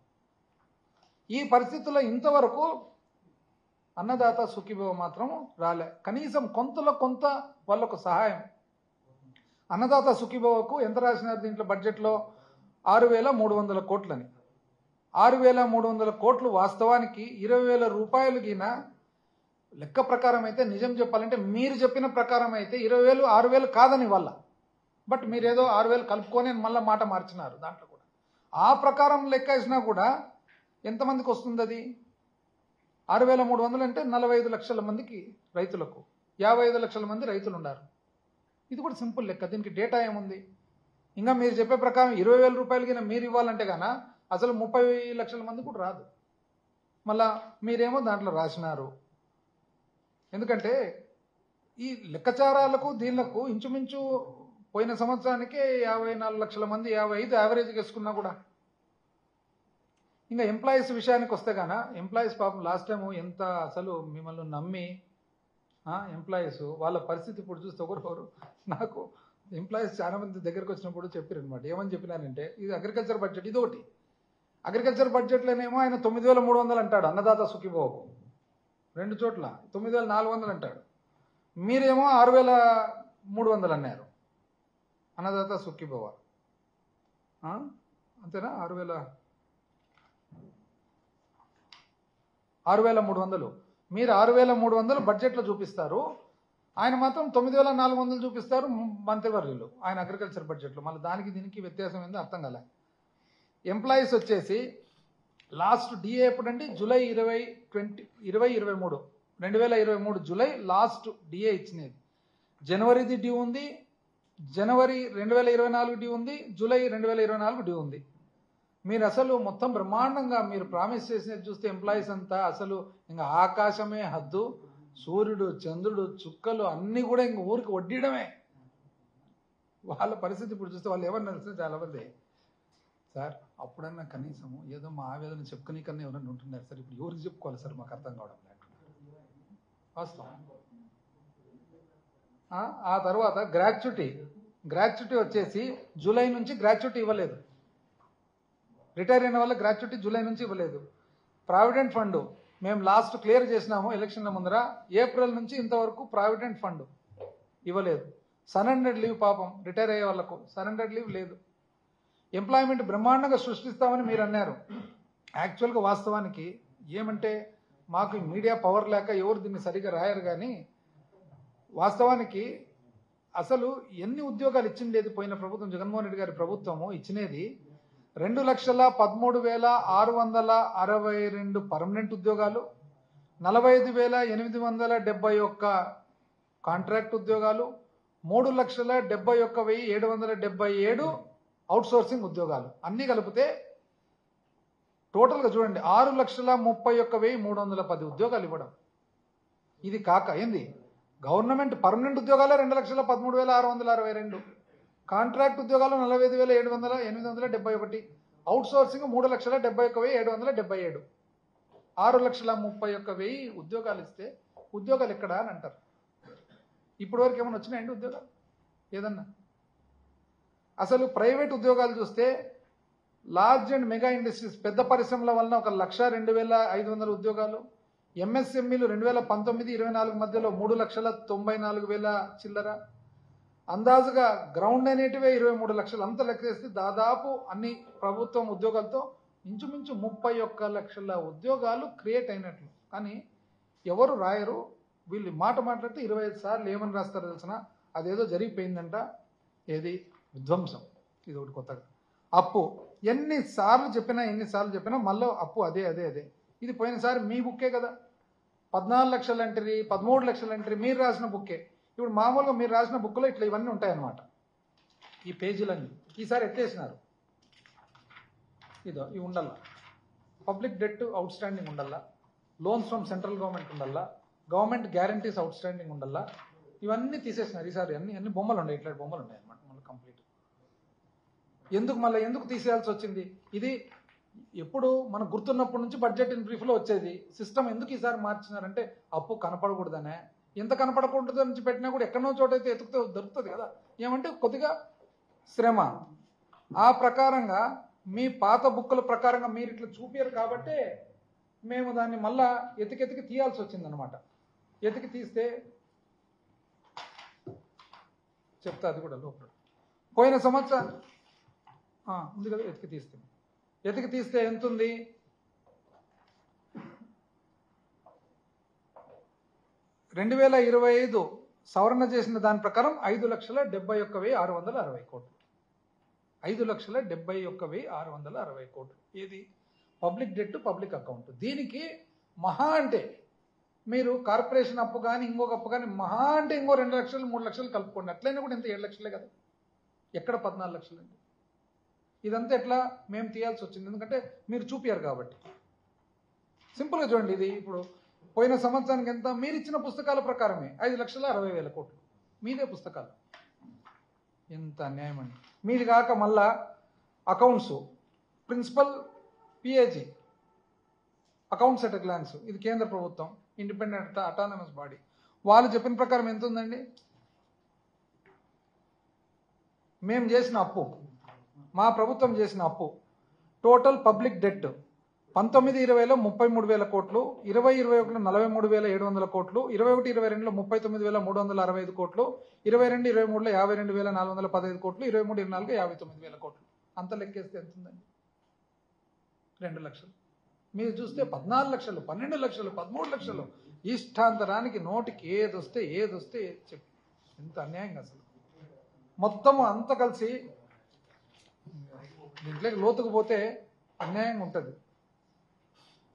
ఈ పరిస్థితుల్లో ఇంతవరకు అన్నదాత సుఖీభవ మాత్రం రాలే. కనీసం కొంతలో కొంత వాళ్ళకు సహాయం. అన్నదాత సుఖీభవకు ఎంత రాసినారు దీంట్లో బడ్జెట్లో? 6,300 కోట్లని. 6,300 కోట్లు వాస్తవానికి 20,000 రూపాయలు గిన లెక్క ప్రకారం అయితే, నిజం చెప్పాలంటే మీరు చెప్పిన ప్రకారం అయితే 20,000 6,000 కాదని వాళ్ళ, బట్ మీరేదో 6,000 కలుపుకొని మళ్ళీ మాట మార్చినారు దాంట్లో కూడా. ఆ ప్రకారం లెక్క వేసినా కూడా ఎంతమందికి వస్తుంది అది? 6,300 అంటే 45 లక్షల మందికి రైతులకు, 55 లక్షల మంది రైతులు ఉన్నారు. ఇది కూడా సింపుల్ లెక్క. దీనికి డేటా ఏముంది? ఇంకా మీరు చెప్పే ప్రకారం 20,000 రూపాయలు కింద మీరు ఇవ్వాలంటే గాన అసలు 30 లక్షల మంది కూడా రాదు. మళ్ళా మీరేమో దాంట్లో రాసినారు. ఎందుకంటే ఈ లెక్కచారాలకు దీనిలకు ఇంచుమించు పోయిన సంవత్సరానికే 54 లక్షల మంది, 55 యావరేజ్ వేసుకున్నా కూడా. ఇంకా ఎంప్లాయీస్ విషయానికి వస్తే గాన ఎంప్లాయీస్ పాపం లాస్ట్ టైం ఎంత అసలు మిమ్మల్ని నమ్మి ఎంప్లాయీస్ వాళ్ళ పరిస్థితి ఇప్పుడు చూస్తే ఒకరు నాకు ఎంప్లాయీస్ చాలా మంది దగ్గరకు వచ్చినప్పుడు చెప్పారు అనమాట. ఏమని చెప్పినారంటే, ఇది అగ్రికల్చర్ బడ్జెట్, ఇది ఒకటి అగ్రికల్చర్ బడ్జెట్లోనేమో ఆయన 9,300 అంటాడు అన్నదాత సుఖీభవకు, 2 చోట్ల 9,400 అంటాడు. మీరేమో 6,300 అన్నారు అన్నదాత సుఖీభవ. అంతేనా? 6,300. మీరు 6,300 బడ్జెట్లో చూపిస్తారు, ఆయన మాత్రం 9,400 చూపిస్తారు మంత్రివర్యులు ఆయన అగ్రికల్చర్ బడ్జెట్లో. మళ్ళీ దానికి దీనికి వ్యత్యాసం ఏందో అర్థం కాలే. ఎంప్లాయీస్ వచ్చేసి లాస్ట్ డిఏ ఎప్పుడండి? జూలై 2023 జూలై లాస్ట్ డిఏ ఇచ్చినది. జనవరిది డ్యూ ఉంది, జనవరి 2024 డ్యూ ఉంది, జూలై 2024 డ్యూ ఉంది. మీరు అసలు మొత్తం బ్రహ్మాండంగా మీరు ప్రామిస్ చేసినది చూస్తే ఎంప్లాయీస్ అంతా అసలు ఇంకా ఆకాశమే హద్దు, సూర్యుడు చంద్రుడు చుక్కలు అన్నీ కూడా ఇంక ఊరికి వడ్డీయడమే. వాళ్ళ పరిస్థితి ఇప్పుడు చూస్తే వాళ్ళు ఎవరు నడిస్తే చాలా మంది, సార్ అప్పుడన్నా కనీసము ఏదో మా ఆవేదన చెప్పుకునే కన్నా ఎవరైనా ఉంటున్నారు సార్, ఇప్పుడు ఎవరికి చెప్పుకోవాలి సార్, మాకు అర్థం కావడం లేదు వాస్తవం. ఆ తర్వాత గ్రాట్యుటీ వచ్చేసి జూలై నుంచి గ్రాట్యుటీ ఇవ్వలేదు. రిటైర్ అయిన వాళ్ళ గ్రాట్యుటీ జూలై నుంచి ఇవ్వలేదు. ప్రావిడెంట్ ఫండ్ మేము లాస్ట్ క్లియర్ చేసినాము ఎలక్షన్ల ముందర, ఏప్రిల్ నుంచి ఇంతవరకు ప్రావిడెంట్ ఫండ్ ఇవ్వలేదు. సరెండర్డ్ లీవ్ పాపం రిటైర్ అయ్యే వాళ్ళకు సరెండర్డ్ లీవ్ లేదు. ఎంప్లాయ్మెంట్ బ్రహ్మాండంగా సృష్టిస్తామని మీరు అన్నారు. యాక్చువల్గా వాస్తవానికి ఏమంటే మాకు మీడియా పవర్ లేక ఎవరు దీన్ని సరిగ్గా రాయరు, కానీ వాస్తవానికి అసలు ఎన్ని ఉద్యోగాలు ఇచ్చిండేది పోయిన ప్రభుత్వం, జగన్మోహన్ రెడ్డి గారి ప్రభుత్వము ఇచ్చినది 2,13,662 పర్మనెంట్ ఉద్యోగాలు, 45,871 కాంట్రాక్ట్ ఉద్యోగాలు, 3,71,777 అవుట్సోర్సింగ్ ఉద్యోగాలు అన్నీ కలిపితే టోటల్గా చూడండి 6,31,310 ఉద్యోగాలు ఇవ్వడం. ఇది కాక ఏంది గవర్నమెంట్ పర్మనెంట్ ఉద్యోగాలే 2,13,662, కాంట్రాక్ట్ ఉద్యోగాలు 45,871, అవుట్సోర్సింగ్ 3,71,777, 6,31,000 ఉద్యోగాలు ఇస్తే ఉద్యోగాలు ఎక్కడా అని అంటారు. ఇప్పటి వరకు ఏమైనా వచ్చినాయండి ఉద్యోగాలు ఏదన్నా? అసలు ప్రైవేట్ ఉద్యోగాలు చూస్తే లార్జ్ అండ్ మెగా ఇండస్ట్రీస్ పెద్ద పరిశ్రమల వలన 1,02,500 ఉద్యోగాలు, ఎంఎస్ఎంఈలు 2019-24 మధ్యలో 3,94,000 చిల్లర, అందాజుగా గ్రౌండ్ అనేటివే 23 లక్షలు. అంత లెక్కేస్తే దాదాపు అన్ని ప్రభుత్వం ఉద్యోగాలతో ఇంచుమించు 31 లక్షల ఉద్యోగాలు క్రియేట్ అయినట్లు. కానీ ఎవరు రాయరు. వీళ్ళు మాట మాట్లాడితే 25 సార్లు ఏమని రాస్తారో తెలిసిన అదేదో జరిగిపోయిందంట. ఏది విధ్వంసం. ఇది ఒకటి కొత్తగా అప్పు ఎన్నిసార్లు చెప్పినా మళ్ళీ అప్పు అదే. ఇది పోయినసారి మీ బుక్కే కదా, 14 లక్షలు ఎంట్రీ, 13 లక్షలు ఎంట్రీ మీరు రాసిన బుక్కే. ఇప్పుడు మామూలుగా మీరు రాసిన బుక్లో ఇట్లా ఇవన్నీ ఉంటాయన్నమాట, ఈ పేజీలన్నీ. ఈసారి ఎత్తేసినారు. ఇదో ఇవి ఉండాలా, పబ్లిక్ డెట్ అవుట్ స్టాండింగ్ ఉండాలా, లోన్స్ ఫ్రమ్ సెంట్రల్ గవర్నమెంట్ ఉండాలా, గవర్నమెంట్ గ్యారంటీస్ అవుట్ స్టాండింగ్ ఉండాలా, ఇవన్నీ తీసేసినారు. ఈసారి అన్ని బొమ్మలు ఉన్నాయి, ఇట్లా బొమ్మలు ఉన్నాయి అన్నమాట మళ్ళీ కంప్లీట్. ఎందుకు తీసేయాల్సి వచ్చింది? ఇది ఎప్పుడు మనకు గుర్తున్నప్పటి నుంచి బడ్జెట్ ఇన్ బ్రీఫ్లో వచ్చేది. సిస్టమ్ ఎందుకు ఈసారి మార్చినారంటే అప్పు కనపడకూడదనే. ఎంత కనపడకూడదు నుంచి పెట్టినా కూడా ఎక్కడో చోటైతే ఎతుకుతే దొరుకుతుంది కదా. ఏమంటే కొద్దిగా శ్రమ. ఆ ప్రకారంగా మీ పాత బుక్కుల ప్రకారంగా మీరు ఇట్లా చూపారు కాబట్టి మేము దాన్ని మళ్ళా ఎతికి తీయాల్సి వచ్చిందనమాట. ఎతికి తీస్తే చెప్తా, అది కూడా లోపల పోయిన సంవత్సరం ఉంది కదా. ఎతికి తీస్తే ఎంత ఉంది? 2025 సవరణ చేసిన దాని ప్రకారం 5,71,660 కోట్లు. 5,71,660 కోట్లు. ఏది పబ్లిక్ డెట్, పబ్లిక్ అకౌంట్. దీనికి మహా అంటే మీరు కార్పొరేషన్ అప్పు కానీ ఇంకొక అప్పు కానీ మహా అంటే ఇంకో 2 లక్షలు 3 లక్షలు కలుపుకోండి. అట్లయినా కూడా ఇంత 7 లక్షలే కదా. ఎక్కడ 14 లక్షలు అండి? ఇదంతా ఎట్లా మేము తీయాల్సి వచ్చింది? ఎందుకంటే మీరు చూపారు కాబట్టి. సింపుల్గా చూడండి. ఇది ఇప్పుడు పోయిన సంవత్సరానికి ఎంత మీరు ఇచ్చిన పుస్తకాల ప్రకారమే 5,60,000 కోట్లు మీదే పుస్తకాలు. ఎంత అన్యాయం అండి. మీది కాక మళ్ళా accounts, principal PAG accounts at glance, ఇది కేంద్ర ప్రభుత్వం ఇండిపెండెంట్ అటానమస్ బాడీ. వాళ్ళు చెప్పిన ప్రకారం ఎంత ఉందండి? మేము చేసిన అప్పు, మా ప్రభుత్వం చేసిన అప్పు టోటల్ పబ్లిక్ డెట్ 19-20లో 33,000 కోట్లు, 20-21లో 43,700 కోట్లు, 21-22లో 39,365 కోట్లు, 22-23లో 52,415 కోట్లు, 23-24లో 59,000 కోట్లు. అంత లెక్కేస్తే ఎంత ఉందండి? 2 లక్షలు. మీరు చూస్తే 14 లక్షలు, 12 లక్షలు, 13 లక్షలు ఇష్టాంతరానికి నోటికి ఏదొస్తే చెప్పి ఎంత అన్యాయంగా అసలు. మొత్తము అంతా కలిసి దీంట్లోకి లోతుకు పోతే అన్యాయంగా ఉంటుంది.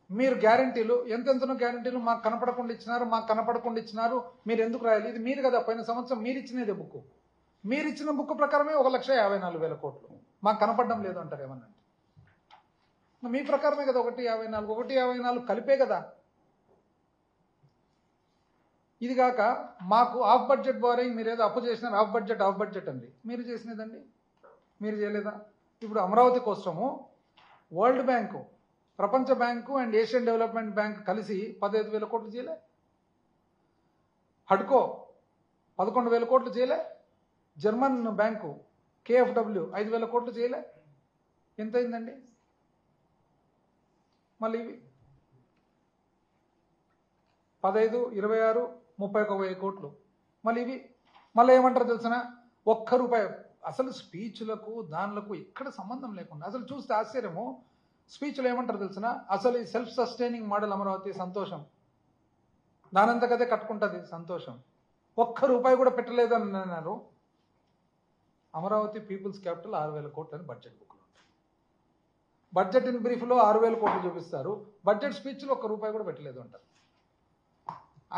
మీరు గ్యారంటీలు ఎంతెంతనో గ్యారంటీలు మాకు కనపడకుండా ఇచ్చినారు. మీరు ఎందుకు రాయాలి? ఇది మీరు కదా పోయిన సంవత్సరం మీరు ఇచ్చినదే బుక్. మీరు ఇచ్చిన బుక్ ప్రకారమే 1,54,000 కోట్లు మాకు కనపడడం లేదు అంటారు. ఏమన్నా మీ ప్రకారమే కదా 1,54 కలిపే కదా. ఇది కాక మాకు ఆఫ్ బడ్జెట్ బారోయింగ్ మీరు ఏదో అప్పు చేసినారు, ఆఫ్ బడ్జెట్ అండి. మీరు చేసినదండి? మీరు చేయలేదా? ఇప్పుడు అమరావతి కోసము వరల్డ్ బ్యాంకు, ప్రపంచ bank and Asian development bank కలిసి 15,000 కోట్లు చేయలే. హడ్కో 11,000 కోట్లు చేయలే. జర్మన్ బ్యాంకు KfW 5,000 కోట్లు చేయలే. ఎంత అయిందండి? మళ్ళీ ఇవి 15, 26, 31,000 కోట్లు. మళ్ళీ ఇవి మళ్ళీ ఏమంటారు తెలిసిన? ₹1 అసలు స్పీచ్లకు దానిలకు ఎక్కడ సంబంధం లేకుండా అసలు చూస్తే ఆశ్చర్యము. స్పీచ్లో ఏమంటారు తెలిసిన? అసలు ఈ సెల్ఫ్ సస్టైనింగ్ మోడల్ అమరావతి సంతోషం, దానంతకదే కట్టుకుంటుంది సంతోషం. ₹1 కూడా పెట్టలేదు అని అన్నారు. అమరావతి పీపుల్స్ క్యాపిటల్ 6,000 కోట్లు అని బడ్జెట్ బుక్లో ఉంటాయి. బడ్జెట్ ఇన్ బ్రీఫ్లో 6,000 కోట్లు చూపిస్తారు, బడ్జెట్ స్పీచ్లో ₹1 కూడా పెట్టలేదు అంటారు.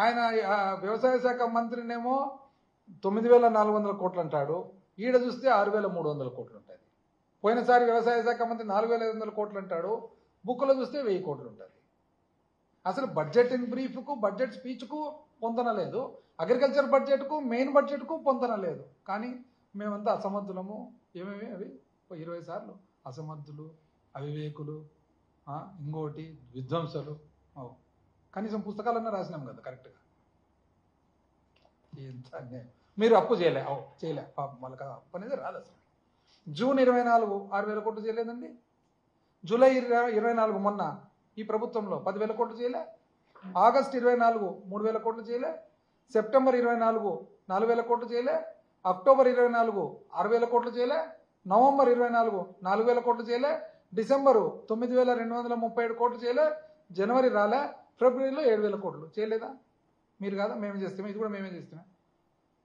ఆయన వ్యవసాయ శాఖ మంత్రినేమో 9,400 కోట్లు అంటాడు, ఈడ చూస్తే 6,300 కోట్లు ఉంటుంది. పోయినసారి వ్యవసాయ శాఖ మంత్రి 4,500 కోట్లు అంటాడు, బుక్లో చూస్తే 1,000 కోట్లు ఉంటుంది. అసలు బడ్జెట్ ఇన్ బ్రీఫ్కు బడ్జెట్ స్పీచ్కు పొందన లేదు, అగ్రికల్చర్ బడ్జెట్కు మెయిన్ బడ్జెట్కు పొందన లేదు. కానీ మేమంతా అసమర్థులము. ఏమేమి అవి 20 సార్లు అసమర్థులు, అవివేకులు, ఇంకోటి విధ్వంసలు. కనీసం పుస్తకాలన్నా రాసినాం కదా కరెక్ట్గా. ఎంత అన్యాయం. మీరు అప్పు చేయలే పాపం వాళ్ళకి అప్పు అనేది రాదు. అసలు జూన్ 24 6,000 కోట్లు చేయలేదండి. జూలై 24 మొన్న ఈ ప్రభుత్వంలో 10,000 కోట్లు చేయలే. ఆగస్టు 24 3,000 కోట్లు చేయలే. సెప్టెంబర్ 24 4,000 కోట్లు చేయలే. అక్టోబర్ 24 6,000 కోట్లు చేయలే. నవంబర్ 24 4,000 కోట్లు చేయలే. డిసెంబరు 9,237 కోట్లు చేయలే. జనవరి రాలే. ఫిబ్రవరిలో 7,000 కోట్లు చేయలేదా? మీరు కాదా మేమే చేస్తామే, ఇది కూడా మేమే చేస్తామే.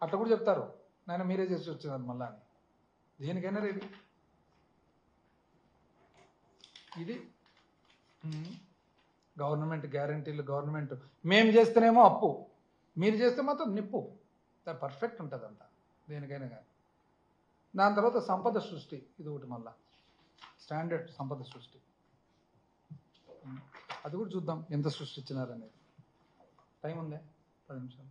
అట్లా కూడా చెప్తారు, నాయన మీరే చేసి వచ్చినారు మళ్ళా అని. దేనికైనా రెడీ. ఇది గవర్నమెంట్ గ్యారంటీలు. గవర్నమెంట్ మేము చేస్తేనేమో అప్పు, మీరు చేస్తే మాత్రం నిప్పు. పర్ఫెక్ట్ ఉంటుంది అంతా దేనికైనా కానీ. దాని తర్వాత సంపద సృష్టి, ఇది ఒకటి మళ్ళా స్టాండర్డ్ సంపద సృష్టి. అది కూడా చూద్దాం ఎంత సృష్టించినారనేది. టైం ఉందే 10 నిమిషాలు.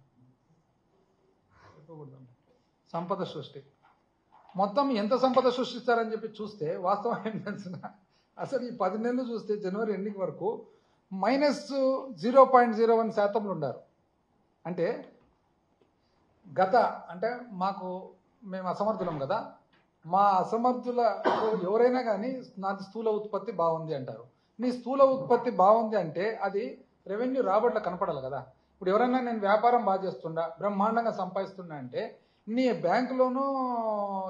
సంపద సృష్టి మొత్తం ఎంత సంపద సృష్టిస్తారని చెప్పి చూస్తే వాస్తవం ఏం తెలిసిన, అసలు ఈ 10 నెలలు చూస్తే జనవరి ఎండింగ్ వరకు -0.01% ఉన్నారు. అంటే మేము అసమర్థులం కదా, మా అసమర్థుల ఎవరైనా కానీ నాది స్థూల ఉత్పత్తి బాగుంది అంటారు. నీ స్థూల ఉత్పత్తి బాగుంది అంటే అది రెవెన్యూ రాబడిలో కనపడాలి కదా. ఇప్పుడు ఎవరైనా నేను వ్యాపారం బాగా చేస్తుండా, బ్రహ్మాండంగా సంపాదిస్తున్నా అంటే నీ బ్యాంకులోనూ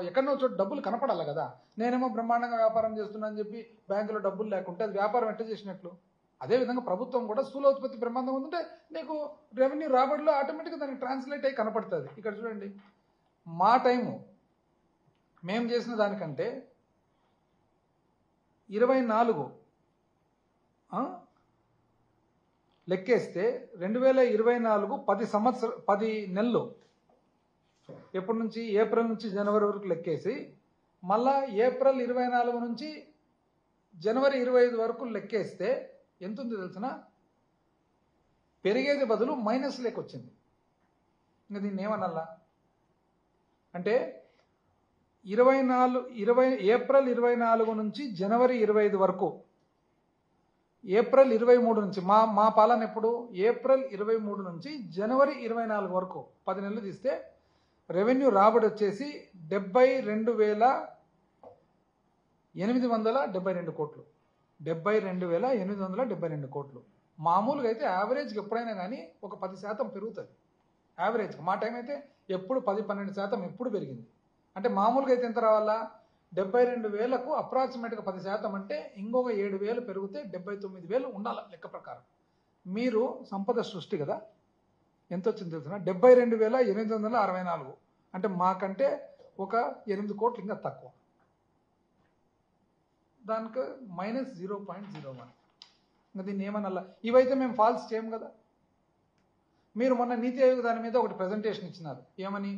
ఎక్కడో చోట డబ్బులు కనపడాలి కదా. నేనేమో బ్రహ్మాండంగా వ్యాపారం చేస్తున్నా అని చెప్పి బ్యాంకులో డబ్బులు లేకుంటే అది వ్యాపారం ఎట్ట చేసినట్లు. అదేవిధంగా ప్రభుత్వం కూడా స్థూల ఉత్పత్తి బ్రహ్మాండంగా ఉందంటే నీకు రెవెన్యూ రాబడిలో ఆటోమేటిక్గా దానికి ట్రాన్స్లేట్ అయ్యి కనపడుతుంది. ఇక్కడ చూడండి, మా టైము మేము చేసిన దానికంటే 24 లెక్కేస్తే 2024 10 నెలలు, ఎప్పటి నుంచి ఏప్రిల్ నుంచి జనవరి వరకు లెక్కేసి మళ్ళా ఏప్రిల్ 24 నుంచి జనవరి 25 వరకు లెక్కేస్తే ఎంత ఉంది తెలిసిన, పెరిగేది బదులు మైనస్ లేకొచ్చింది. ఇంకా దీన్ని ఏమనల్లా అంటే ఏప్రిల్ 24 నుంచి జనవరి 25 వరకు, ఏప్రిల్ 23 నుంచి మా పాలన ఎప్పుడు ఏప్రిల్ 23 నుంచి జనవరి 24 వరకు 10 నెలలు తీస్తే రెవెన్యూ రాబడి వచ్చేసి 72,872 కోట్లు. 72,872 కోట్లు. మామూలుగా అయితే యావరేజ్కి ఎప్పుడైనా కానీ ఒక 10% పెరుగుతుంది యావరేజ్గా. మా టైం అయితే ఎప్పుడు 10-12% ఎప్పుడు పెరిగింది. అంటే మామూలుగా అయితే ఎంత రావాలా, 72,000కు అప్రాక్సిమేట్గా 10% అంటే ఇంకొక 7,000 పెరిగితే 79,000 ఉండాలి లెక్క ప్రకారం. మీరు సంపద సృష్టి కదా, ఎంత వచ్చింది తెలుసిన 72,864. అంటే మాకంటే ఒక 8 కోట్లు ఇంకా తక్కువ. దానికి -0.01. ఇంకా దీన్ని ఏమన్నా ఇవైతే మేము ఫాల్స్ చేయం కదా. మీరు మొన్న నీతి ఆయోగ్ దాని మీద ఒకటి ప్రజెంటేషన్ ఇచ్చినారు. ఏమని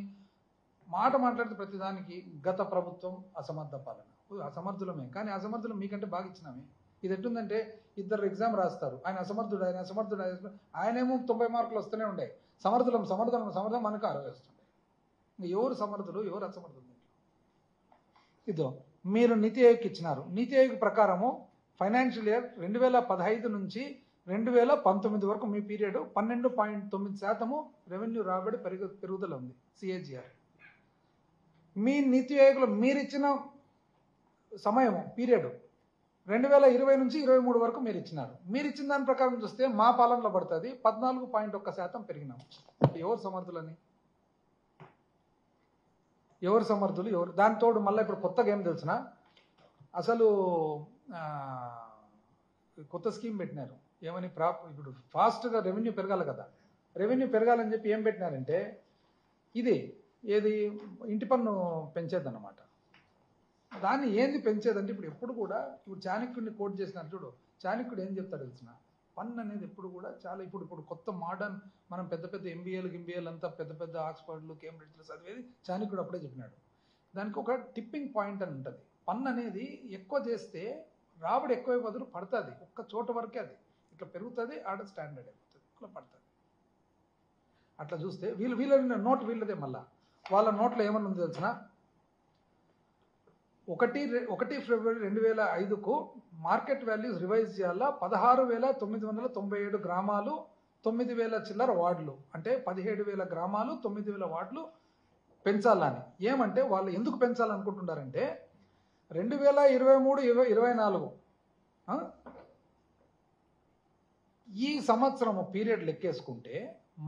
మాట్లాడితే ప్రతిదానికి గత ప్రభుత్వం అసమర్థ పాలన. అసమర్థులమే, కానీ అసమర్థులు మీకంటే బాగా ఇచ్చినామే. ఇది ఎట్టుందంటే ఇద్దరు ఎగ్జామ్ రాస్తారు, ఆయన అసమర్థుడు ఆయనేమో 90 మార్కులు వస్తూనే ఉండే, సమర్థం మనకు 60 వస్తుండే. ఎవరు సమర్థులు ఎవరు అసమర్థులు? ఇదో మీరు నీతి ఆయోగ్కి ఇచ్చినారు. నీతి ఆయోగ్ ప్రకారము ఫైనాన్షియల్ ఇయర్ 2015 నుంచి 2019 వరకు మీ పీరియడ్ 12.9% రెవెన్యూ రాబడి పెరుగుదల ఉంది, CAGR. మీ నీతి ఆయోగ్లో మీరిచ్చిన సమయం పీరియడ్ 2020 నుంచి 23 వరకు మీరు ఇచ్చినారు. మీరు ఇచ్చిన దాని ప్రకారం చూస్తే మా పాలనలో పడుతుంది 14.1% పెరిగినాం. ఎవరు సమర్థులని, ఎవరు సమర్థులు ఎవరు? దానితోడు మళ్ళీ ఇప్పుడు కొత్తగా ఏం తెలిసిన, అసలు కొత్త స్కీమ్ పెట్టినారు. ఏమని ఇప్పుడు ఫాస్ట్గా రెవెన్యూ పెరగాలి కదా. రెవెన్యూ పెరగాలని చెప్పి ఏం పెట్టినారంటే ఏది ఇంటి పన్ను పెంచేదన్నమాట. దాన్ని ఏంది పెంచేదంటే ఇప్పుడు ఎప్పుడు కూడా ఇప్పుడు చాణక్యుడిని కోట్ చేసినారు చూడు, చాణక్యుడు ఏం చెప్తాడు తెలిసిన, పన్ను అనేది ఎప్పుడు కూడా చాలా ఇప్పుడు కొత్త మోడర్న్ మనం పెద్ద పెద్ద ఎంబీఏలు అంతా పెద్ద పెద్ద ఆక్స్ఫర్డ్లు కేంబ్రిడ్జ్లు చదివేది చాణక్యుడు అప్పుడే చెప్పినాడు. దానికి ఒక టిప్పింగ్ పాయింట్ అని ఉంటుంది. పన్ను అనేది ఎక్కువ చేస్తే రాబడి ఎక్కువ బదులు పడుతుంది, ఒక్క చోట వరకే అది ఇట్లా పెరుగుతుంది, ఆడ స్టాండర్డ్ అయిపోతుంది, ఇట్లా పడుతుంది. అట్లా చూస్తే వీళ్ళ నోట్ వీళ్ళదే, మళ్ళా వాళ్ళ నోట్లో ఏమన్నా ఉంది తెలిసిన, 1 ఫిబ్రవరి 2005కు మార్కెట్ వాల్యూస్ రివైజ్ చేయాలా, 16,997 గ్రామాలు 9,000 చిల్లర వార్డులు, అంటే 17,000 గ్రామాలు 9,000 వార్డులు పెంచాలని. ఏమంటే వాళ్ళు ఎందుకు పెంచాలనుకుంటున్నారంటే 2023-24 ఈ సంవత్సరము పీరియడ్ లెక్కేసుకుంటే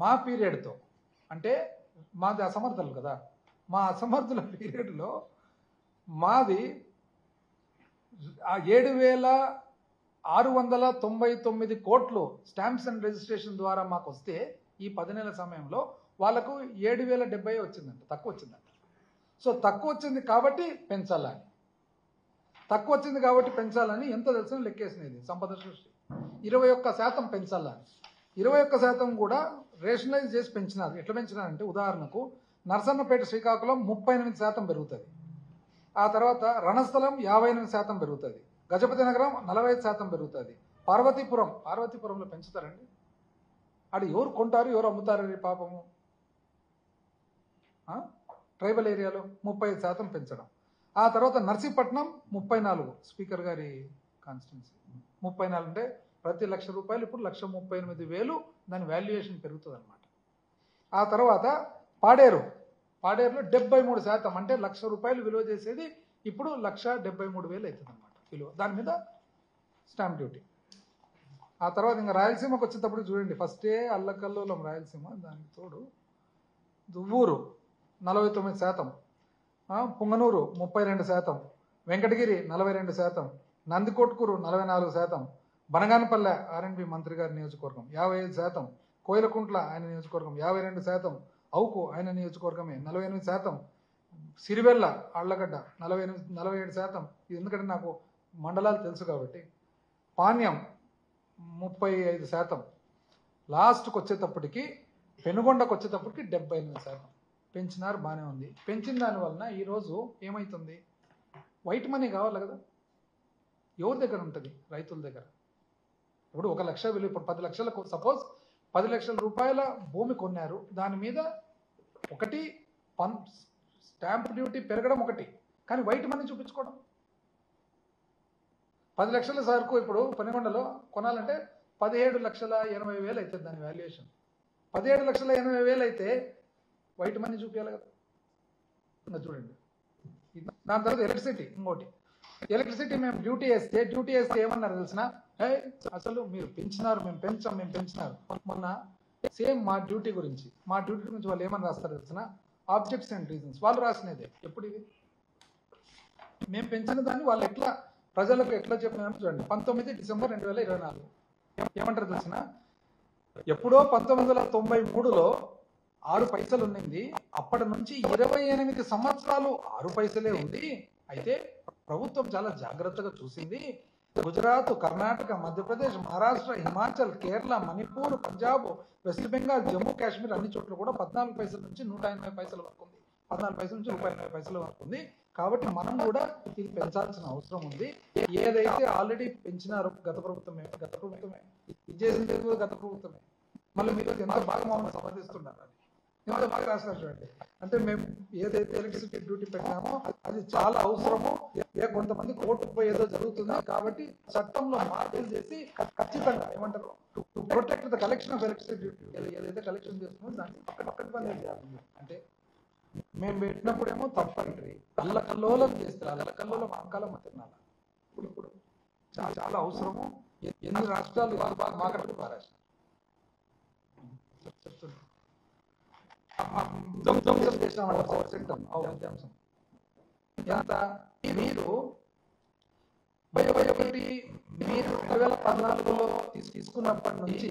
మా పీరియడ్తో, అంటే మాది అసమర్థులు కదా, మా అసమర్థుల పీరియడ్లో మాది 7,699 కోట్లు స్టాంప్స్ అండ్ రిజిస్ట్రేషన్ ద్వారా మాకు వస్తే ఈ 10 నెలల సమయంలో వాళ్ళకు 7,070 వచ్చిందంట, తక్కువ వచ్చిందంట. సో తక్కువ వచ్చింది కాబట్టి పెంచాలని, ఎంత తెలిసిన లెక్కేసినది సంపద సృష్టి 21% పెంచాలని. 21% కూడా రేషనలైజ్ చేసి పెంచినారు. ఎట్లా పెంచినారంటే ఉదాహరణకు నర్సన్నపేట శ్రీకాకుళం 38% పెరుగుతుంది, ఆ తర్వాత రణస్థలం 58% పెరుగుతుంది, గజపతి నగరం 45% పెరుగుతుంది, పార్వతీపురంలో పెంచుతారండి. అది ఎవరు కొంటారు ఎవరు అమ్ముతారు పాపము. ట్రైబల్ ఏరియాలో 35% పెంచడం. ఆ తర్వాత నర్సీపట్నం 34, స్పీకర్ గారి కాన్స్టిట్యున్సీ 34, అంటే ప్రతి ₹1,00,000 ఇప్పుడు 1,38,000 దాని వాల్యుయేషన్ పెరుగుతుంది అనమాట. ఆ తర్వాత పాడేరులో 73%, అంటే ₹1,00,000 విలువ చేసేది ఇప్పుడు 1,73,000 అవుతుంది అనమాట విలువ, దాని మీద స్టాంప్ డ్యూటీ. ఆ తర్వాత ఇంకా రాయలసీమకు వచ్చేటప్పుడు చూడండి, ఫస్టే అల్లకల్లోలం రాయలసీమ, దానికి తోడు దువ్వూరు 49%, పుంగనూరు 32%, వెంకటగిరి 42%, నందికొట్కూరు 44%, బనగానపల్లె ఆర్ఎండ్బి మంత్రి గారి నియోజకవర్గం 55%, కోయిలకుంట్ల ఆయన నియోజకవర్గం 52%, అవుకు ఆయన నియోజకవర్గమే 48%, సిరివెల్ల ఆళ్లగడ్డ 47%, ఎందుకంటే నాకు మండలాలు తెలుసు కాబట్టి, పాణ్యం 35%, లాస్ట్కి వచ్చేటప్పటికి పెనుగొండకు వచ్చేటప్పటికి 78% పెంచినారు. బాగానే ఉంది. పెంచిన దాని వలన ఈరోజు ఏమవుతుంది, వైట్ మనీ కావాలి కదా, ఎవరి దగ్గర ఉంటుంది, రైతుల దగ్గర. ఇప్పుడు 1,00,000 విలువ, ఇప్పుడు 10 లక్షలకు సపోజ్ 10 లక్షల రూపాయల భూమి కొన్నారు, దాని మీద ఒకటి స్టాంప్ డ్యూటీ పెరగడం ఒకటి, కానీ వైట్ మనీ చూపించుకోవడం. 10 లక్షల సరుకు ఇప్పుడు పెనుగొండలో కొనాలంటే 17,80,000 అవుతుంది దాని వాల్యుయేషన్. 17,80,000 అయితే వైట్ మనీ చూపించాలి కదా. ఇంకా చూడండి, దాని తర్వాత ఇంకోటి ఎలక్ట్రిసిటీ మేము డ్యూటీ వేస్తే ఏమన్నారు తెలిసిన, అసలు మీరు పెంచినారు, మేము పెంచినారు. మొన్న సేమ్ మా డ్యూటీ గురించి వాళ్ళు ఏమని రాస్తారు తెలిసిన, ఆబ్జెక్ట్స్ అండ్ రీజన్స్ వాళ్ళు రాసినదే. ఎప్పుడు ఇది మేము పెంచిన దాన్ని వాళ్ళు ప్రజలకు ఎట్లా చెప్పినారు చూడండి. 19 డిసెంబర్ 2024 ఏమంటారు తెలిసిన, ఎప్పుడో 1993లో 6 పైసలు ఉన్నింది, అప్పటి నుంచి 28 సంవత్సరాలు 6 పైసలే ఉంది. అయితే ప్రభుత్వం చాలా జాగ్రత్తగా చూసింది. గుజరాత్, కర్ణాటక, మధ్యప్రదేశ్, మహారాష్ట్ర, హిమాచల్, కేరళ, మణిపూర్, పంజాబ్, వెస్ట్ బెంగాల్, జమ్మూ కాశ్మీర్ అన్ని చోట్ల కూడా 14 పైసల నుంచి 180 పైసల వరకు ఉంది. 14 పైసల నుంచి ₹180 వరకు ఉంది. కాబట్టి మనం కూడా ఇది పెంచాల్సిన అవసరం ఉంది. ఏదైతే ఆల్రెడీ పెంచినారో గత ప్రభుత్వమే ఇది చేసింది గత ప్రభుత్వమే. మళ్ళీ మీరు ఎంత బాగా మమ్మల్ని సమర్థిస్తున్నారు, అది ఎంత బాగా రాసినారు చూడండి. అంటే మేము ఏదైతే ఎలక్ట్రిసిటీ డ్యూటీ పెట్టామో అది చాలా అవసరము. కొంతమంది కోర్టుకు పోయి ఏదో జరుగుతుంది కాబట్టి చట్టంలో మార్పులు చేసి ఖచ్చితంగా ఏమంటారు, to protect the collection of electricity duty, ఏదైతే కలెక్షన్ చేస్తుందో దాన్ని పక్కన పని చేయాలి. అంటే మేము పెట్టినప్పుడేమో తప్పండి, అల్లకల్లోలం చేస్తారు, అల్లకల్లోలం అంకాలం తినాలి. ఇప్పుడు చాలా అవసరము. ఎన్ని రాష్ట్రాలు మాకట్టు పారారు చెప్తున్నారు. చేసినామంట పవర్ సెక్టర్ అంశం ఎంత మీరు 2014లో తీసుకున్నప్పటి నుంచి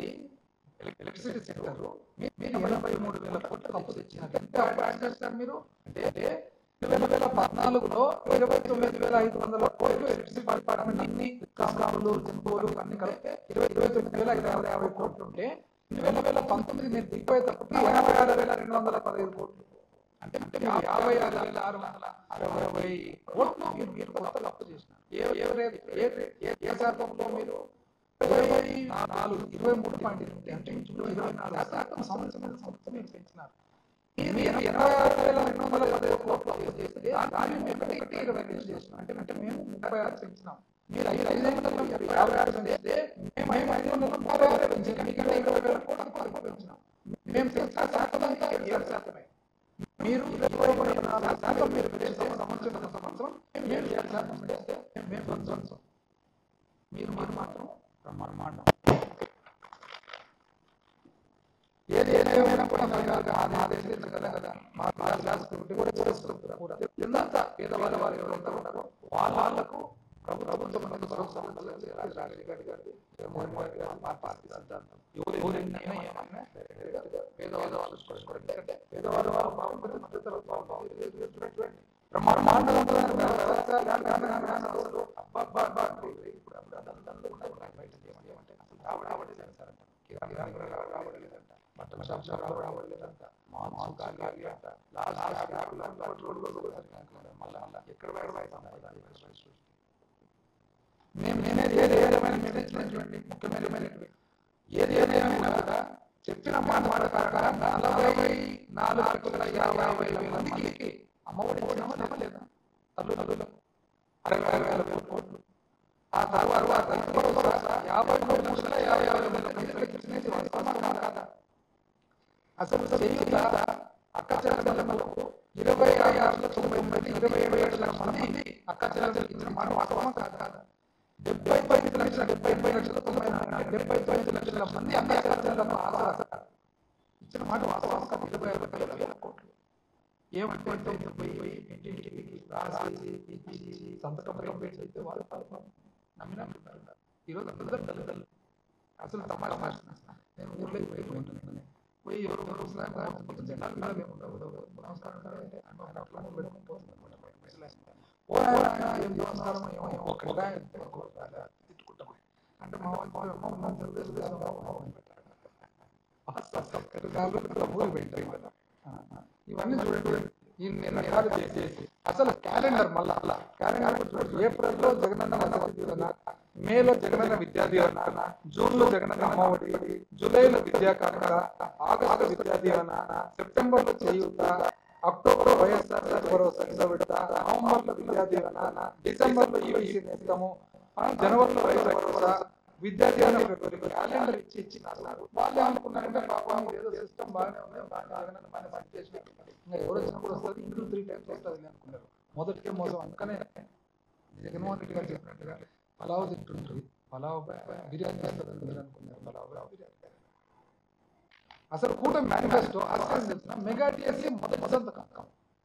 ఎలక్ట్రిసిటీ సెక్టర్ మీరు 83,000 కోట్ల అప్పు తెచ్చినారు. ఎంత అప్పు చేస్తారు మీరు అంటే 2014లో 29,500 కోట్లు ఎలక్ట్రిసిటీ డిపార్ట్మెంట్ అన్ని కాంకాములు జంతువులు అన్ని కలిపి 29,550 కోట్లు ఉంటే 2019 మీరు దిగిపోయేటప్పటికి 86,215 కోట్లు. అంటే 56,660 కోట్లు మీరు కొత్తగా అప్పు చేసినారు. ఏ శాతంలో మీరు 23.8 అంటే 24% సంవత్సరం మీరు పెంచినారు. మీరు 86,215 కోట్లు అప్పు చేస్తే దాన్ని మేము 20 చేసినాం. అంటే మేము 36 పెంచినాం. మీరు 5,000 మీరు 56 పెంచితే మేము 500 36 పెంచాం. మీకంటే 20,000 కోట్లు పెంచినాం. మేము పెంచిన శాతం అంతా 7%. మీరు 24% మీరు పెంచితే సంవత్సరం మేము 7% పెంచితే మేము సంవత్సరం మీరు మాత్రం బ్రహ్మాండం. ఏదేమైనా కూడా కదా మా క్లాస్ కూడా చేస్తున్నారు కూడా ఎంత పేదవాళ్ళ వారు ఎవరైతే ఉన్నారో వాళ్ళకు ప్రభుత్వం రాజశేఖర్ గారి జగన్మోహన్ రెడ్డి గారి పార్టీ సిద్ధాంతం ఎవరైనా పేదవాళ్ళు చూసుకోండి. పేదవాళ్ళు బాగుంటుంది, మధ్యతరగతి బాగుంటుంది. బ్రహ్మాండంగా ఉంటుంది. ఇప్పుడు బయట ఏమంటే అసలు రావట్లేదంట, రావట్లేదంట, బట్టల షాప్ రావట్లేదంట, మాంసం కాలి అంట, మళ్ళా ఎక్కడ చూడండి. ముఖ్యమైనటువంటి ఏదేమైనా కూడా చెప్పిన మాట ప్రకారం 44,50,000 మందికి అమ్మఒడి ఇచ్చినామా లేదా? తల్లులకు 60,000 కోట్లు. ఆ తర్వాత 53,50,000 వాస్తవమా కాదా? అసలు చేయుత అక్క చెల్లెమ్మలకు 26,90,27 మంది అక్క చెల్లెమ్మలకు ఇచ్చిన మాట వాస్తవమా కాదా? 75 లక్షల మంది అక్క చెల్లెమ్మలకు ఆధార ఇచ్చిన మాట వాస్తవమా కాదా? 26,000 కోట్లు. ఏమంటే రాసి సంతకం అయితే వాళ్ళు నమ్మినట్టున్నారు. ఈరోజు అందరూ తల్లిదండ్రులు అసలు తమాషా. నేను ఊర్లోకి పోయి ఎవరు జనాలు నమస్కారం తిట్టుకుంటాం. అంటే మా ఇవన్నీ చూడండి. ఇన్ని రకాలు చేసేసి అసలు క్యాలెండర్ మళ్ళా క్యాలెండర్ ఏప్రిల్లో జగనన్న వసతి దీవెన, మేలో జగనన్న విద్యా దీవెన, జూన్లో జగనన్న అమ్మఒడి, జూలైలో విద్యా కానుక, ఆగస్టు విద్యా దీవెన, సెప్టెంబర్లో చేయూత, అక్టోబర్ వైఎస్ఆర్ భరోసా విడత, నవంబర్లో విద్యా దీవెన, డిసెంబర్లో ఈవీసీ నేస్తాము, జనవరిలో రైతు భరోసా, విద్యా దీవెన క్యాలెండర్ ఇచ్చినారు. వాళ్ళు అనుకున్నారంటే పాపం ఏదో సిస్టమ్ బాగానే ఉంది, ఎవరు వచ్చినప్పుడు వస్తుంది, ఇంటూ 3 times వస్తుంది అనుకున్నారు. మొదటికే మోసం. అందుకనే జగన్మోహన్ రెడ్డి గారు చెప్పినట్టుగా పలావ్ తింటుంటుంది, పలావ్ బిర్యానీ అనుకున్నారు. పలావ్ బిర్యానీ అసలు కూటమి మేనిఫెస్టో మెగా టీఎస్సీ మొదటి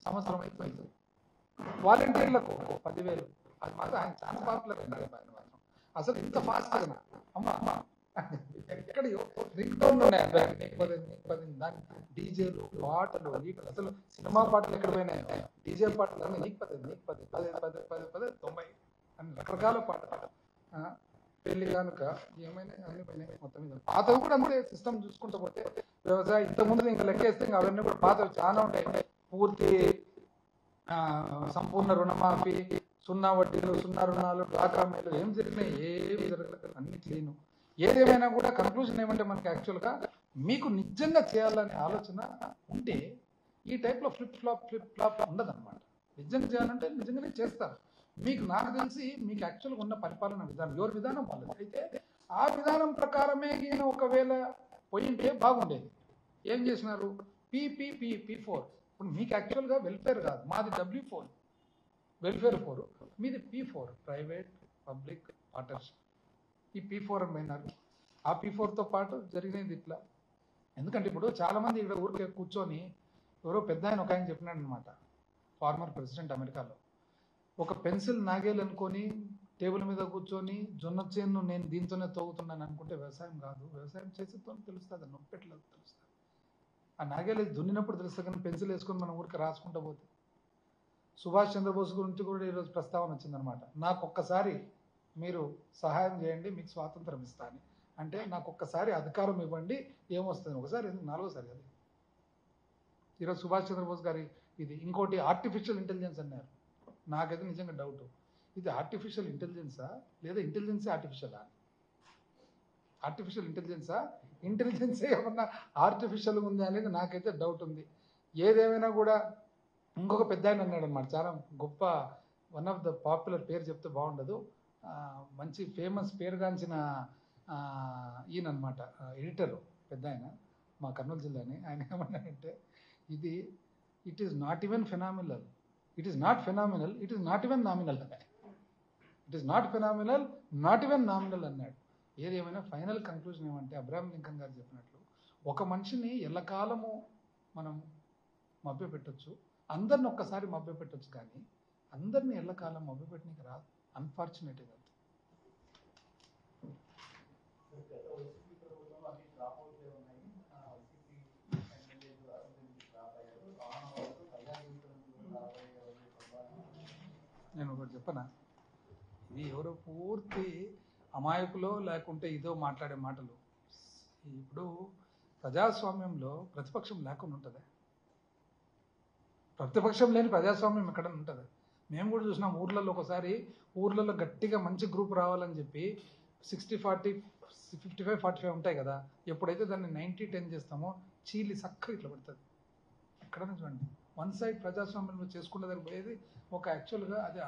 సంవత్సరం అయిపోయింది. వాలంటీర్లకు 10,000 అది మాత్రం ఆయన చాలా పాపులర్ అయినారు. అసలు ఇంత ఫాస్ట్ అమ్మ ఎక్కడ రింగ్ టోన్లు ఉన్నాయి. డీజేలు, పాటలు, అసలు సినిమా పాటలు ఎక్కడ పోయినాయి? డీజే పాటలు అన్నీ నీకు 10 90 అని రకరకాల పాటలు. పెళ్లి కనుక ఏమైనా అన్ని పోయినాయి మొత్తం మీద. పాతవి కూడా అంతే. సిస్టమ్ చూసుకుంటూ పోతే వ్యవసాయం ఇంతకుముందు ఇంకా లెక్కేస్తే ఇంకా అవన్నీ కూడా పాతవి చాలా ఉంటాయి. పూర్తి సంపూర్ణ రుణమాఫీ, 0 వడ్డీలు, 0 రుణాలు, డ్వాక్రా మేలు ఏం జరిగినాయి? ఏమి జరగలేదు, అన్ని క్లీను. ఏదేమైనా కూడా కన్క్లూజన్ ఏమంటే మనకి యాక్చువల్గా మీకు నిజంగా చేయాలనే ఆలోచన ఉంటే ఈ టైప్లో ఫ్లిప్ ఫ్లాప్ ఉండదన్నమాట. నిజంగా చేయాలంటే నిజంగానే చేస్తారు. మీకు నాకు తెలిసి మీకు యాక్చువల్గా ఉన్న పరిపాలన విధానం ఎవరి విధానం వాళ్ళది అయితే ఆ విధానం ప్రకారమే ఈయన ఒకవేళ పోయింటే బాగుండేది. ఏం చేసినారు? P4. ఇప్పుడు మీకు యాక్చువల్గా వెల్ఫేర్ కాదు, మాది W4 వెల్ఫేర్ 4, మీది P4 ప్రైవేట్ పబ్లిక్ పార్ట్నర్షిప్. ఈ P4 అని పోయినారు. ఆ P4తో పాటు జరిగినది ఇట్లా. ఎందుకంటే ఇప్పుడు చాలామంది ఇక్కడ ఊరికే కూర్చొని ఎవరో పెద్ద ఆయన ఒక ఆయన చెప్పినాడు అనమాట, ఫార్మర్ ప్రెసిడెంట్ అమెరికాలో. ఒక పెన్సిల్ నాగేలు అనుకొని టేబుల్ మీద కూర్చొని జొన్న చేను నేను దీంతోనే తోగుతున్నాను అనుకుంటే వ్యవసాయం కాదు. వ్యవసాయం చేసేతో తెలుస్తుంది, నొప్పెట్లేదు తెలుస్తుంది. ఆ నాగేలు దున్నినప్పుడు తెలుస్తుంది, కానీ పెన్సిల్ వేసుకొని మనం ఊరికి రాసుకుంటూ పోతే సుభాష్ చంద్రబోస్ గురించి కూడా ఈరోజు ప్రస్తావన వచ్చిందనమాట. నాకు ఒక్కసారి మీరు సహాయం చేయండి, మీకు స్వాతంత్రం ఇస్తా అని. అంటే నాకు ఒక్కసారి అధికారం ఇవ్వండి, ఏమొస్తుంది? ఒకసారి నాలుగోసారి కదా. ఈరోజు సుభాష్ చంద్రబోస్ గారి ఇది. ఇంకోటి ఆర్టిఫిషియల్ ఇంటెలిజెన్స్ అన్నారు. నాకైతే నిజంగా డౌట్, ఇది ఆర్టిఫిషియల్ ఇంటెలిజెన్సా లేదా ఇంటెలిజెన్సే ఆర్టిఫిషియలా? ఆర్టిఫిషియల్ ఇంటెలిజెన్సా, ఇంటెలిజెన్సే ఏమన్నా ఆర్టిఫిషియల్ ఉంది అనేది నాకైతే డౌట్ ఉంది. ఏదేమైనా కూడా ఇంకొక పెద్ద ఆయన అన్నాడు అనమాట, చాలా గొప్ప, వన్ ఆఫ్ ద పాపులర్, పేరు చెప్తే బాగుండదు, మంచి ఫేమస్ పేరుగాంచిన ఈయన అనమాట, ఎడిటరు, పెద్ద ఆయన, మా కర్నూలు జిల్లాని. ఆయన ఏమన్నాడంటే, ఇది it is not even phenomenal, it is not phenomenal, it is not even nominal, it is not phenomenal, not even nominal అన్నాడు. ఏదేమైనా ఫైనల్ కంక్లూజన్ ఏమంటే, అబ్రహాం లింకన్ గారు చెప్పినట్లు, ఒక మనిషిని ఎల్లకాలము మనం మభ్యపెట్టొచ్చు, అందరిని ఒక్కసారి మభ్యపెట్టొచ్చు, కానీ అందరిని ఎల్లకాలం మభ్యపెట్టడానికి రాదు. అన్ఫార్చునేట్ ఇది. నేను ఒకటి చెప్పనా, ఇది ఎవరో పూర్తి అమాయకులో లేకుంటే ఇదో మాట్లాడే మాటలు. ఇప్పుడు ప్రజాస్వామ్యంలో ప్రతిపక్షం లేకుండా ఉంటుందా? ప్రతిపక్షం లేని ప్రజాస్వామ్యం ఎక్కడన్నా ఉంటుందా? మేము కూడా చూసినాం ఊర్లలో, ఒకసారి ఊర్లలో గట్టిగా మంచి గ్రూప్ రావాలని చెప్పి 60-40, 55-45 ఉంటాయి కదా, ఎప్పుడైతే దాన్ని 90-10 చేస్తామో చీలి సక్క ఇట్లా పడుతుంది. ఎక్కడన్నా చూడండి, వన్ సైడ్ ప్రజాస్వామ్యంలో చేసుకునే దగ్గర పోయేది ఒక యాక్చువల్గా అది